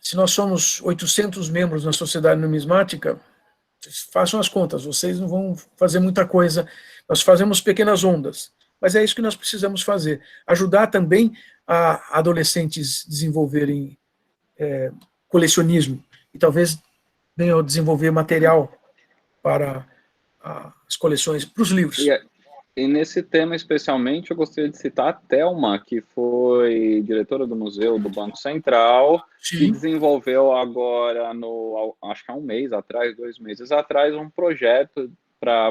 Se nós somos 800 membros na Sociedade Numismática, façam as contas, vocês não vão fazer muita coisa, nós fazemos pequenas ondas, mas é isso que nós precisamos fazer, ajudar também a adolescentes desenvolverem colecionismo, e talvez venham a desenvolver material para as coleções, para os livros. E nesse tema especialmente, eu gostaria de citar a Thelma, que foi diretora do Museu do Banco Central, Sim. Que desenvolveu agora, acho que há 1 mês atrás, 2 meses atrás, um projeto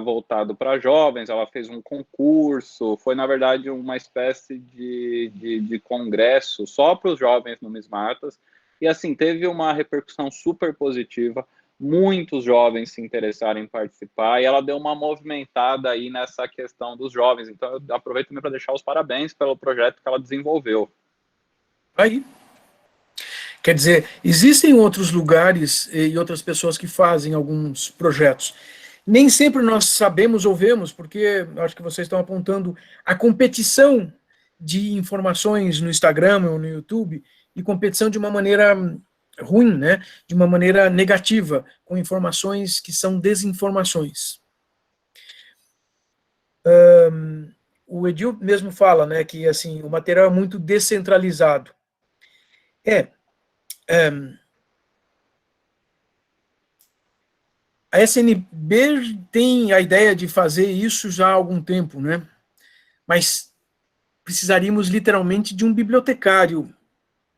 voltado para jovens. Ela fez um concurso, foi, na verdade, uma espécie de congresso só para os jovens numismatas, e, assim, teve uma repercussão super positiva. Muitos jovens se interessaram em participar, e ela deu uma movimentada aí nessa questão dos jovens. Então, eu aproveito também para deixar os parabéns pelo projeto que ela desenvolveu. Aí. Quer dizer, existem outros lugares e outras pessoas que fazem alguns projetos. Nem sempre nós sabemos ou vemos, porque acho que vocês estão apontando a competição de informações no Instagram ou no YouTube, e competição de uma maneira ruim, né? De uma maneira negativa, com informações que são desinformações. O Edil mesmo fala, né, que assim, o material é muito descentralizado. A SNB tem a ideia de fazer isso já há algum tempo, né? Mas precisaríamos literalmente de um bibliotecário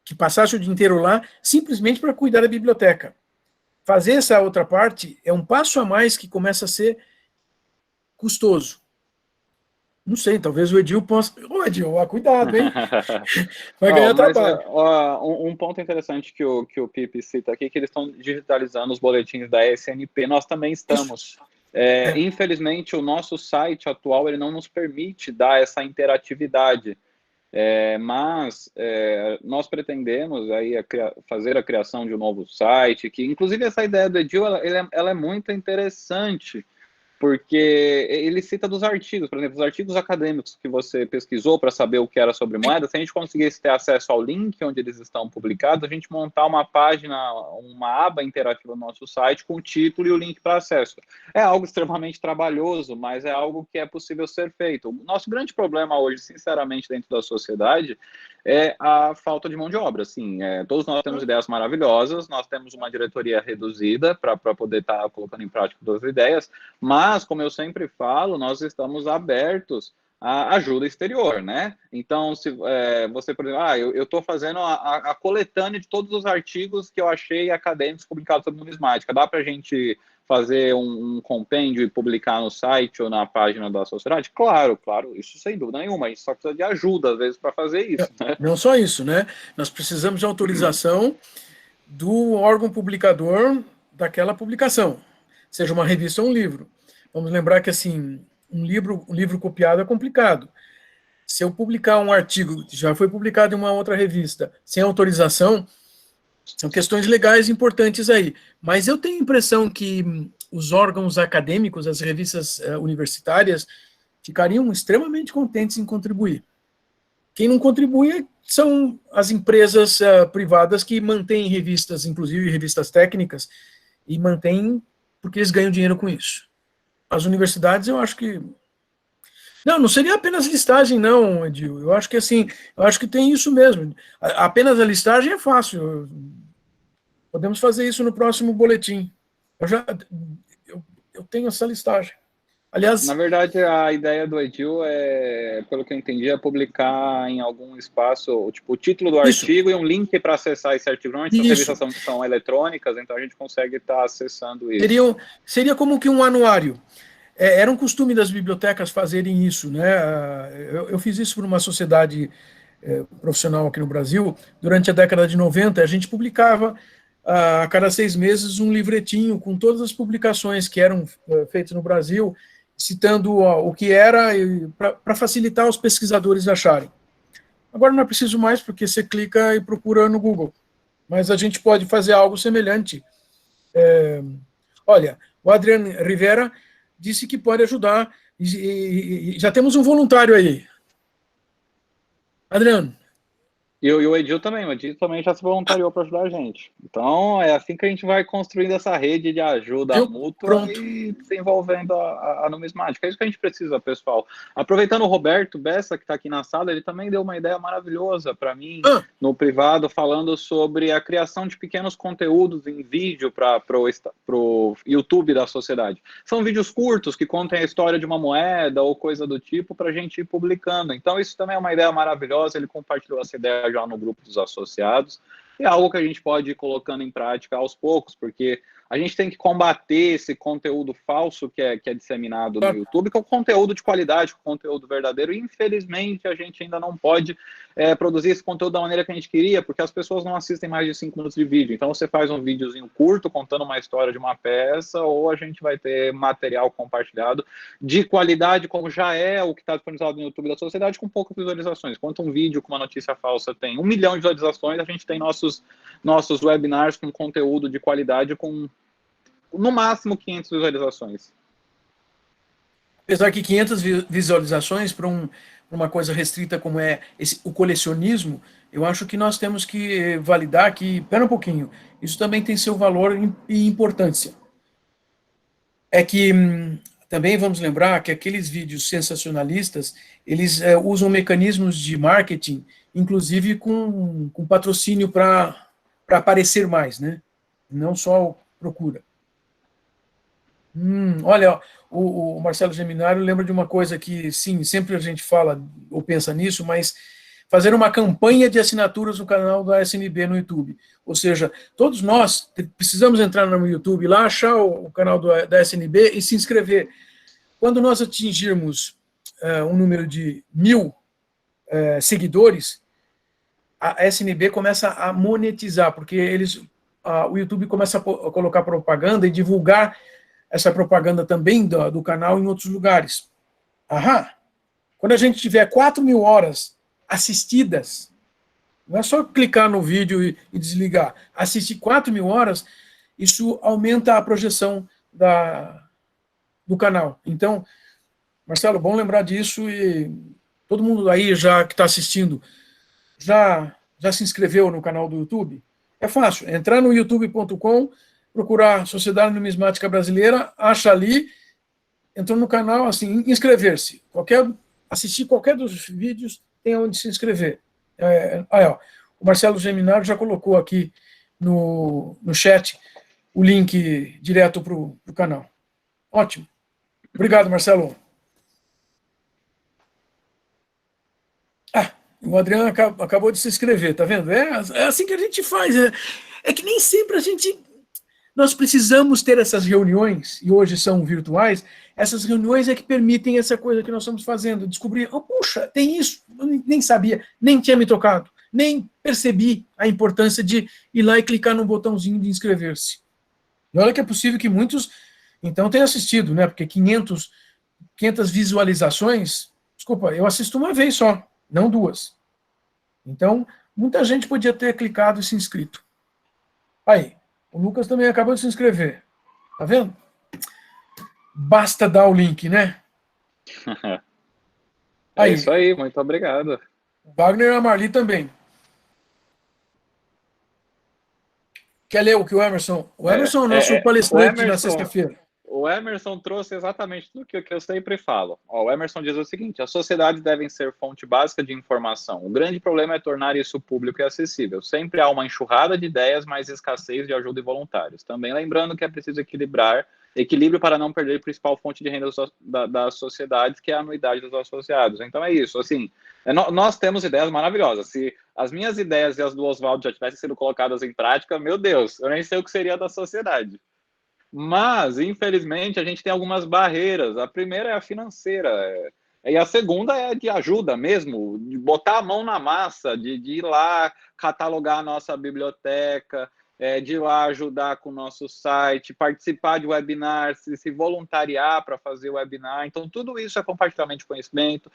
que passasse o dia inteiro lá simplesmente para cuidar da biblioteca. Fazer essa outra parte é um passo a mais que começa a ser custoso. Não sei, talvez o Edil possa... Ô, Edil, cuidado, hein? Vai ganhar trabalho. Um ponto interessante que o Pipe cita aqui, que eles estão digitalizando os boletins da SNP. Nós também estamos. Infelizmente, o nosso site atual ele não nos permite dar essa interatividade. Mas nós pretendemos aí fazer a criação de um novo site, que inclusive essa ideia do Edil ela é muito interessante, porque ele cita dos artigos, por exemplo, os artigos acadêmicos que você pesquisou para saber o que era sobre moeda. Se a gente conseguisse ter acesso ao link onde eles estão publicados, a gente montar uma página, uma aba interativa no nosso site com o título e o link para acesso. É algo extremamente trabalhoso, mas é algo que é possível ser feito. O nosso grande problema hoje, sinceramente, dentro da sociedade, é a falta de mão de obra. Assim, todos nós temos ideias maravilhosas, nós temos uma diretoria reduzida para poder estar colocando em prática todas as ideias, mas, como eu sempre falo, nós estamos abertos à ajuda exterior, né? Então, se você, por exemplo, eu estou fazendo a coletânea de todos os artigos que eu achei acadêmicos publicados sobre numismática, dá para a gente fazer um compêndio e publicar no site ou na página da sociedade? Claro, isso sem dúvida nenhuma. A gente só precisa de ajuda, às vezes, para fazer isso. Né? Não só isso, né? Nós precisamos de autorização do órgão publicador daquela publicação, seja uma revista ou um livro. Vamos lembrar que, assim, um livro copiado é complicado. Se eu publicar um artigo que já foi publicado em uma outra revista, sem autorização, são questões legais importantes aí. Mas eu tenho a impressão que os órgãos acadêmicos, as revistas universitárias, ficariam extremamente contentes em contribuir. Quem não contribui são as empresas privadas que mantêm revistas, inclusive revistas técnicas, e mantêm porque eles ganham dinheiro com isso. As universidades, eu acho que... Não seria apenas listagem, não, Edil. Eu acho que, assim, tem isso mesmo. Apenas a listagem é fácil. Podemos fazer isso no próximo boletim. Eu tenho essa listagem. Aliás... Na verdade, a ideia do Edil pelo que eu entendi, é publicar em algum espaço, tipo, o título do artigo e um link para acessar esse artigo. Normalmente as revistas são eletrônicas, então a gente consegue estar acessando isso. Seria como que um anuário. Era um costume das bibliotecas fazerem isso, né? Eu fiz isso por uma sociedade profissional aqui no Brasil. Durante a década de 90, a gente publicava a cada 6 meses um livretinho com todas as publicações que eram feitas no Brasil, citando o que era, para facilitar os pesquisadores acharem. Agora não é preciso mais, porque você clica e procura no Google. Mas a gente pode fazer algo semelhante. Olha, o Adriano Rivera disse que pode ajudar, e já temos um voluntário aí. Adriano. E o Edil também, já se voluntariou para ajudar a gente. Então, é assim que a gente vai construindo essa rede de ajuda mútua Pronto. e desenvolvendo a numismática. É isso que a gente precisa, pessoal. Aproveitando o Roberto Bessa, que está aqui na sala, ele também deu uma ideia maravilhosa para mim, no privado, falando sobre a criação de pequenos conteúdos em vídeo para o YouTube da sociedade. São vídeos curtos que contem a história de uma moeda ou coisa do tipo para a gente ir publicando. Então, isso também é uma ideia maravilhosa. Ele compartilhou essa ideia já no grupo dos associados, é algo que a gente pode ir colocando em prática aos poucos, porque a gente tem que combater esse conteúdo falso que é disseminado no YouTube, que é o conteúdo de qualidade, o conteúdo verdadeiro, e infelizmente a gente ainda não pode produzir esse conteúdo da maneira que a gente queria, porque as pessoas não assistem mais de 5 minutos de vídeo. Então você faz um videozinho curto contando uma história de uma peça, ou a gente vai ter material compartilhado de qualidade, como já é o que está disponibilizado no YouTube da sociedade, com poucas visualizações. Enquanto um vídeo com uma notícia falsa tem 1 milhão de visualizações, a gente tem nossos webinars com conteúdo de qualidade com, no máximo, 500 visualizações. Apesar que 500 visualizações para uma coisa restrita como é o colecionismo, eu acho que nós temos que validar que, pera um pouquinho, isso também tem seu valor e importância. É que também vamos lembrar que aqueles vídeos sensacionalistas, eles usam mecanismos de marketing, inclusive com patrocínio para aparecer mais, né? Não só procura. Olha, o Marcelo Geminário lembra de uma coisa que, sim, sempre a gente fala ou pensa nisso, mas fazer uma campanha de assinaturas no canal da SNB no YouTube. Ou seja, todos nós precisamos entrar no YouTube lá, achar o canal da SNB e se inscrever. Quando nós atingirmos um número de 1000 seguidores, a SNB começa a monetizar, porque o YouTube começa a colocar propaganda e divulgar essa propaganda também do canal em outros lugares. Quando a gente tiver 4.000 horas assistidas, não é só clicar no vídeo e desligar, assistir 4.000 horas, isso aumenta a projeção do canal. Então, Marcelo, bom lembrar disso, e todo mundo aí já que está assistindo, já se inscreveu no canal do YouTube? É fácil, entrar no youtube.com, procurar Sociedade Numismática Brasileira, acha ali, entrou no canal, assim, inscrever-se. Assistir qualquer dos vídeos, tem onde se inscrever. O Marcelo Geminário já colocou aqui no chat o link direto para o canal. Ótimo. Obrigado, Marcelo. O Adriano acabou de se inscrever, tá vendo? É assim que a gente faz. É que nem sempre nós precisamos ter essas reuniões, e hoje são virtuais, essas reuniões é que permitem essa coisa que nós estamos fazendo, descobrir, puxa, tem isso, eu nem sabia, nem tinha me tocado, nem percebi a importância de ir lá e clicar no botãozinho de inscrever-se. E olha que é possível que muitos, então, tenham assistido, né? Porque 500 visualizações, desculpa, eu assisto uma vez só, não 2. Então, muita gente podia ter clicado e se inscrito. Aí, o Lucas também acabou de se inscrever. Tá vendo? Basta dar o link, né? É isso aí, muito obrigado. Wagner e a Marli também. Quer ler o que o Emerson... O Emerson é o nosso palestrante na sexta-feira. O Emerson trouxe exatamente tudo que eu sempre falo. O Emerson diz o seguinte: as sociedades devem ser fonte básica de informação. O grande problema é tornar isso público e acessível. Sempre há uma enxurrada de ideias, mas escassez de ajuda e voluntários. Também lembrando que é preciso equilíbrio para não perder a principal fonte de renda das sociedades, que é a anuidade dos associados. Então é isso, assim, nós temos ideias maravilhosas. Se as minhas ideias e as do Oswaldo já tivessem sido colocadas em prática, meu Deus, eu nem sei o que seria da sociedade. Mas, infelizmente, a gente tem algumas barreiras. A primeira é a financeira, e a segunda é de ajuda mesmo, de botar a mão na massa, de ir lá catalogar a nossa biblioteca, de ir lá ajudar com o nosso site, participar de webinar, se voluntariar para fazer webinar. Então, tudo isso é compartilhamento de conhecimento.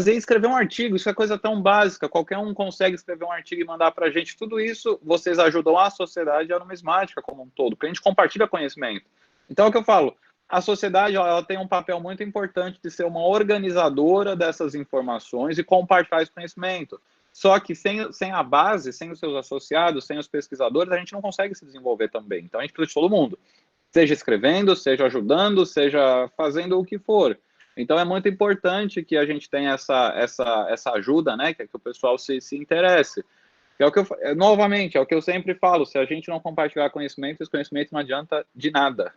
Escrever um artigo, isso é coisa tão básica, qualquer um consegue escrever um artigo e mandar para a gente. Tudo isso, vocês ajudam a sociedade e a numismática como um todo, porque a gente compartilha conhecimento. Então, é o que eu falo, a sociedade ela tem um papel muito importante de ser uma organizadora dessas informações e compartilhar esse conhecimento. Só que sem a base, sem os seus associados, sem os pesquisadores, a gente não consegue se desenvolver também. Então a gente precisa de todo mundo, seja escrevendo, seja ajudando, seja fazendo o que for. Então é muito importante que a gente tenha essa ajuda, né, que o pessoal se interesse. É o que novamente, é o que eu sempre falo, se a gente não compartilhar conhecimento, esse conhecimento não adianta de nada.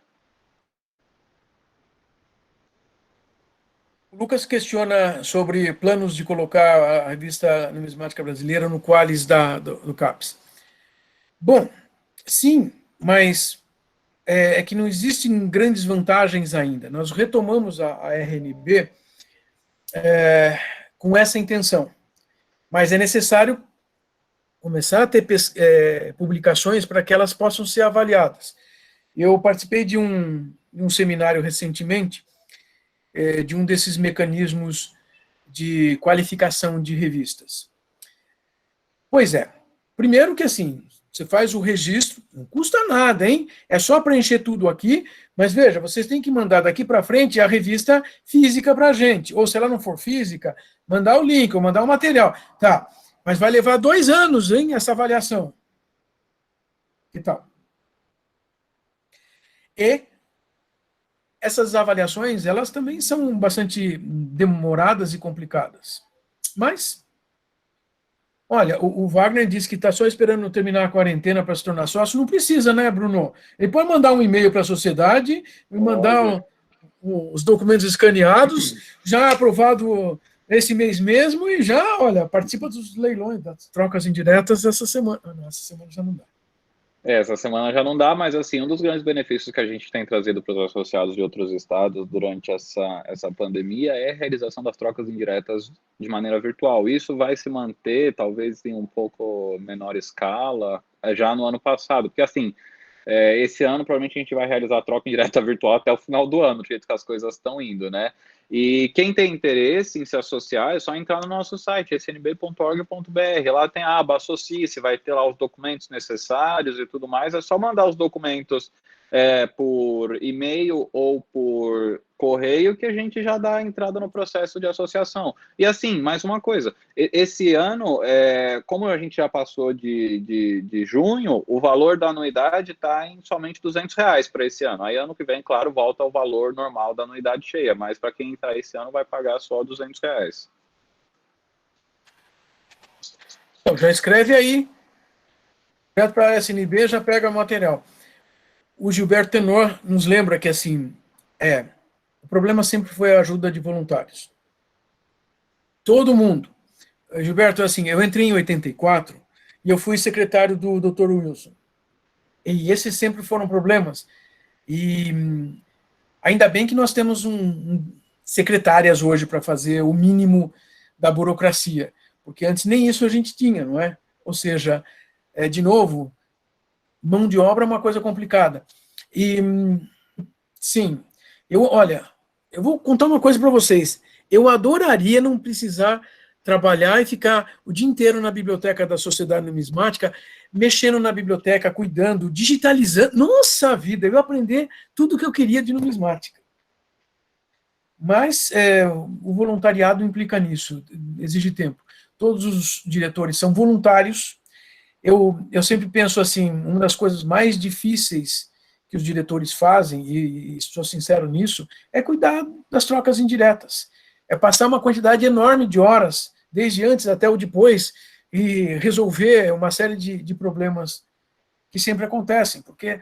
O Lucas questiona sobre planos de colocar a revista numismática brasileira no Qualis do CAPES. Bom, sim, mas é que não existem grandes vantagens ainda. Nós retomamos a RNB com essa intenção, mas é necessário começar a ter publicações para que elas possam ser avaliadas. Eu participei de um seminário recentemente, de um desses mecanismos de qualificação de revistas. Pois é, primeiro que assim, você faz o registro, não custa nada, hein? É só preencher tudo aqui, mas veja, vocês têm que mandar daqui para frente a revista física para a gente, ou se ela não for física, mandar o link, ou mandar o material. Tá, mas vai levar 2 anos, hein, essa avaliação. Que tal? E essas avaliações, elas também são bastante demoradas e complicadas. Mas, olha, o Wagner disse que está só esperando terminar a quarentena para se tornar sócio. Não precisa, né, Bruno? Ele pode mandar um e-mail para a sociedade, mandar os documentos escaneados, já aprovado esse mês mesmo, e já, olha, participa dos leilões, das trocas indiretas essa semana. Não, essa semana já não dá. Essa semana já não dá, mas assim, um dos grandes benefícios que a gente tem trazido para os associados de outros estados durante essa pandemia é a realização das trocas indiretas de maneira virtual. Isso vai se manter, talvez em um pouco menor escala, já no ano passado, porque assim, esse ano provavelmente a gente vai realizar a troca indireta virtual até o final do ano, do jeito que as coisas estão indo, né? E quem tem interesse em se associar é só entrar no nosso site, snb.org.br. Lá tem a aba Associe-se, vai ter lá os documentos necessários e tudo mais. É só mandar os documentos por e-mail ou por correio que a gente já dá a entrada no processo de associação. E assim, mais uma coisa, esse ano, como a gente já passou de junho, o valor da anuidade está em somente R$200 para esse ano. Aí ano que vem, claro, volta ao valor normal da anuidade cheia, mas para quem entrar esse ano vai pagar só R$200. Então, já escreve aí, direto para a SNB, já pega o material. O Gilberto Tenor nos lembra que, assim, o problema sempre foi a ajuda de voluntários. Todo mundo. Gilberto, assim, eu entrei em 84 e eu fui secretário do Dr. Wilson. E esses sempre foram problemas. E ainda bem que nós temos secretárias hoje para fazer o mínimo da burocracia, porque antes nem isso a gente tinha, não é? Ou seja, de novo, mão de obra é uma coisa complicada. E, sim, olha, eu vou contar uma coisa para vocês. Eu adoraria não precisar trabalhar e ficar o dia inteiro na biblioteca da Sociedade Numismática, mexendo na biblioteca, cuidando, digitalizando. Nossa vida, eu ia aprender tudo o que eu queria de numismática. Mas o voluntariado implica nisso, exige tempo. Todos os diretores são voluntários. Eu sempre penso assim, uma das coisas mais difíceis que os diretores fazem, e sou sincero nisso, é cuidar das trocas indiretas. É passar uma quantidade enorme de horas, desde antes até o depois, e resolver uma série de problemas que sempre acontecem, porque,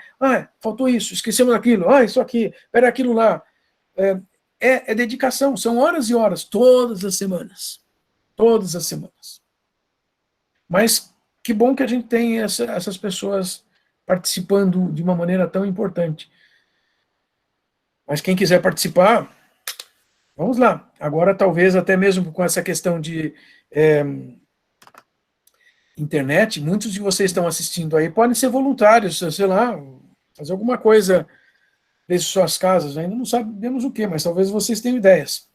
faltou isso, esquecemos aquilo, isso aqui, era aquilo lá. É dedicação, são horas e horas, todas as semanas. Todas as semanas. Mas que bom que a gente tem essas pessoas participando de uma maneira tão importante. Mas quem quiser participar, vamos lá. Agora, talvez, até mesmo com essa questão de internet, muitos de vocês estão assistindo aí, podem ser voluntários, sei lá, fazer alguma coisa desde suas casas. Ainda não sabemos o que, mas talvez vocês tenham ideias.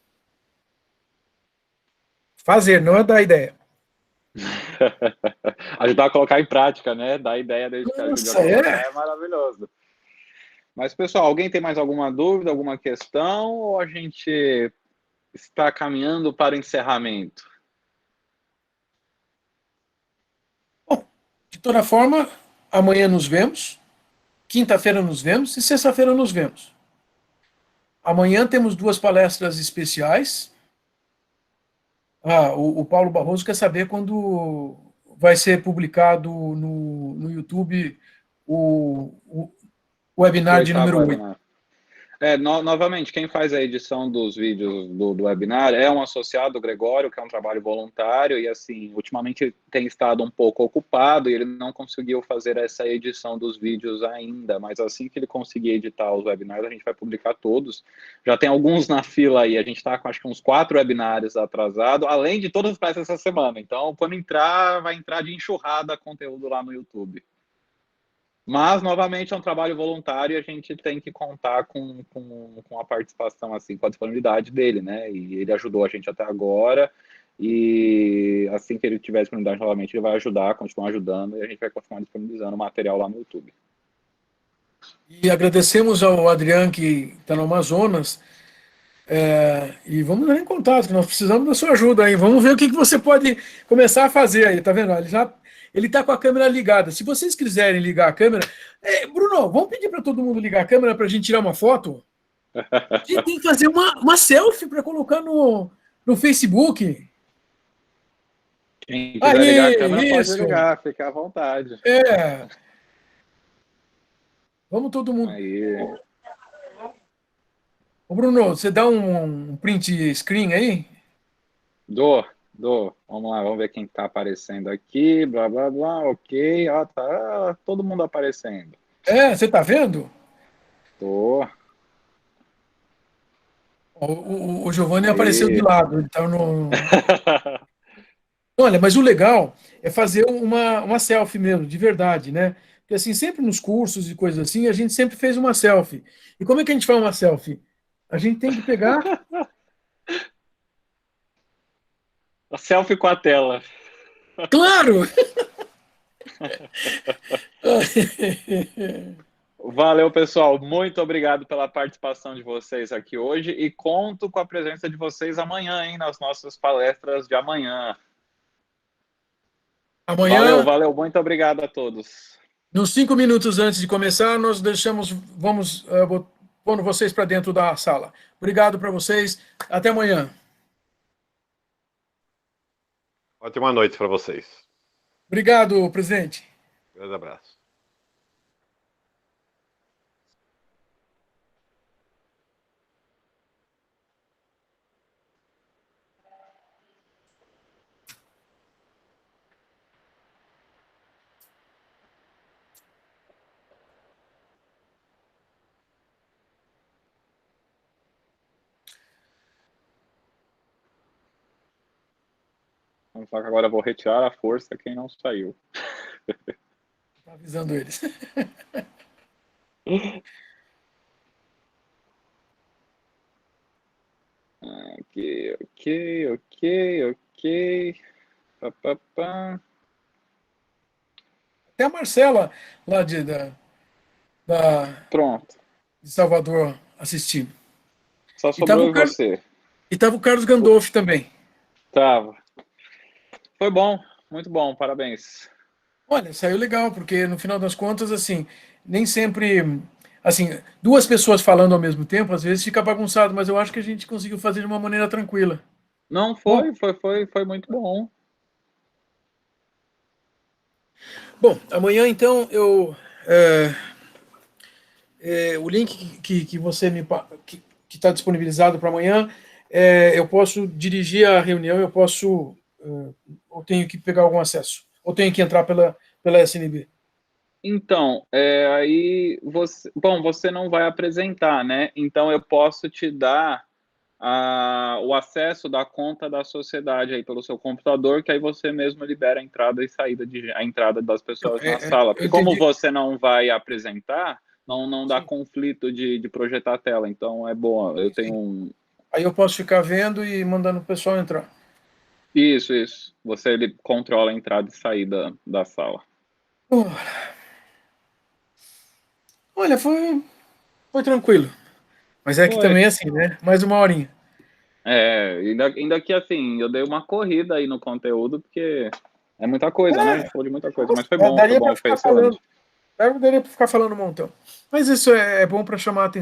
Fazer, não é dar ideia. Ajudar a colocar em prática, né? Dar ideia desde que ajude a colocar é maravilhoso. Mas, pessoal, alguém tem mais alguma dúvida, alguma questão, ou a gente está caminhando para o encerramento? De toda forma, amanhã nos vemos, quinta-feira nos vemos e sexta-feira nos vemos. Amanhã temos 2 palestras especiais. O Paulo Barroso quer saber quando vai ser publicado no YouTube o O webinar de oitavo número 8. webinar. Novamente, quem faz a edição dos vídeos do webinar é um associado, o Gregório, que é um trabalho voluntário, e assim, ultimamente tem estado um pouco ocupado e ele não conseguiu fazer essa edição dos vídeos ainda, mas assim que ele conseguir editar os webinars, a gente vai publicar todos. Já tem alguns na fila aí, a gente está com acho que uns 4 webinários atrasados, além de todas as palestras essa semana. Então, quando entrar, vai entrar de enxurrada conteúdo lá no YouTube. Mas, novamente, é um trabalho voluntário e a gente tem que contar com a participação, assim, com a disponibilidade dele, né? E ele ajudou a gente até agora e assim que ele tiver disponibilidade novamente, ele vai ajudar, continuar ajudando e a gente vai continuar disponibilizando o material lá no YouTube. E agradecemos ao Adriano, que está no Amazonas, e vamos entrar em contato, que nós precisamos da sua ajuda aí. Vamos ver o que você pode começar a fazer aí, tá vendo? Ele está com a câmera ligada. Se vocês quiserem ligar a câmera. Bruno, vamos pedir para todo mundo ligar a câmera para a gente tirar uma foto? A gente tem que fazer uma selfie para colocar no Facebook. Quem quiser ligar a câmera isso. pode ligar, fica à vontade. Vamos todo mundo. Aí. Ô Bruno, você dá um print screen aí? Dou. Vamos lá, vamos ver quem está aparecendo aqui. Blá, blá, blá. Ok. Tá todo mundo aparecendo. Você está vendo? Tô. O Giovanni apareceu de lado. Ele tá no... Olha, mas o legal é fazer uma selfie mesmo, de verdade, né? Porque assim, sempre nos cursos e coisas assim, a gente sempre fez uma selfie. E como é que a gente faz uma selfie? A gente tem que pegar... A selfie com a tela. Claro! Valeu, pessoal. Muito obrigado pela participação de vocês aqui hoje e conto com a presença de vocês amanhã, hein, nas nossas palestras de amanhã. Valeu. Muito obrigado a todos. Nos 5 minutos antes de começar, nós vamos pondo vocês para dentro da sala. Obrigado para vocês. Até amanhã. Ótima noite para vocês. Obrigado, presidente. Grande abraço. Vamos falar que agora eu vou retirar a força quem não saiu. Tá avisando eles. Ok. Até a Marcela, lá Pronto. de Salvador, assistindo. Só sobrou você. E estava o Carlos Gandolfi também. Tava. Foi bom, muito bom, parabéns. Olha, saiu legal, porque no final das contas, assim, nem sempre... Assim, 2 pessoas falando ao mesmo tempo, às vezes fica bagunçado, mas eu acho que a gente conseguiu fazer de uma maneira tranquila. Não, foi muito bom. Bom, amanhã, então, o link que você que está disponibilizado para amanhã, eu posso dirigir a reunião, ou tenho que pegar algum acesso, ou tenho que entrar pela SNB. Então, aí você não vai apresentar, né? Então eu posso te dar o acesso da conta da sociedade aí pelo seu computador, que aí você mesmo libera a entrada e saída a entrada das pessoas na sala. Porque como você não vai apresentar, não dá conflito de projetar a tela. Então é bom. Eu tenho Aí eu posso ficar vendo e mandando o pessoal entrar. Isso. Ele controla a entrada e saída da sala. Olha, foi tranquilo. Mas é que também é assim, né? Mais uma horinha. Ainda que assim, eu dei uma corrida aí no conteúdo, porque É muita coisa, né? A gente falou de muita coisa, mas foi bom, foi excelente. Daria para ficar falando um montão. Mas isso é bom para chamar a atenção.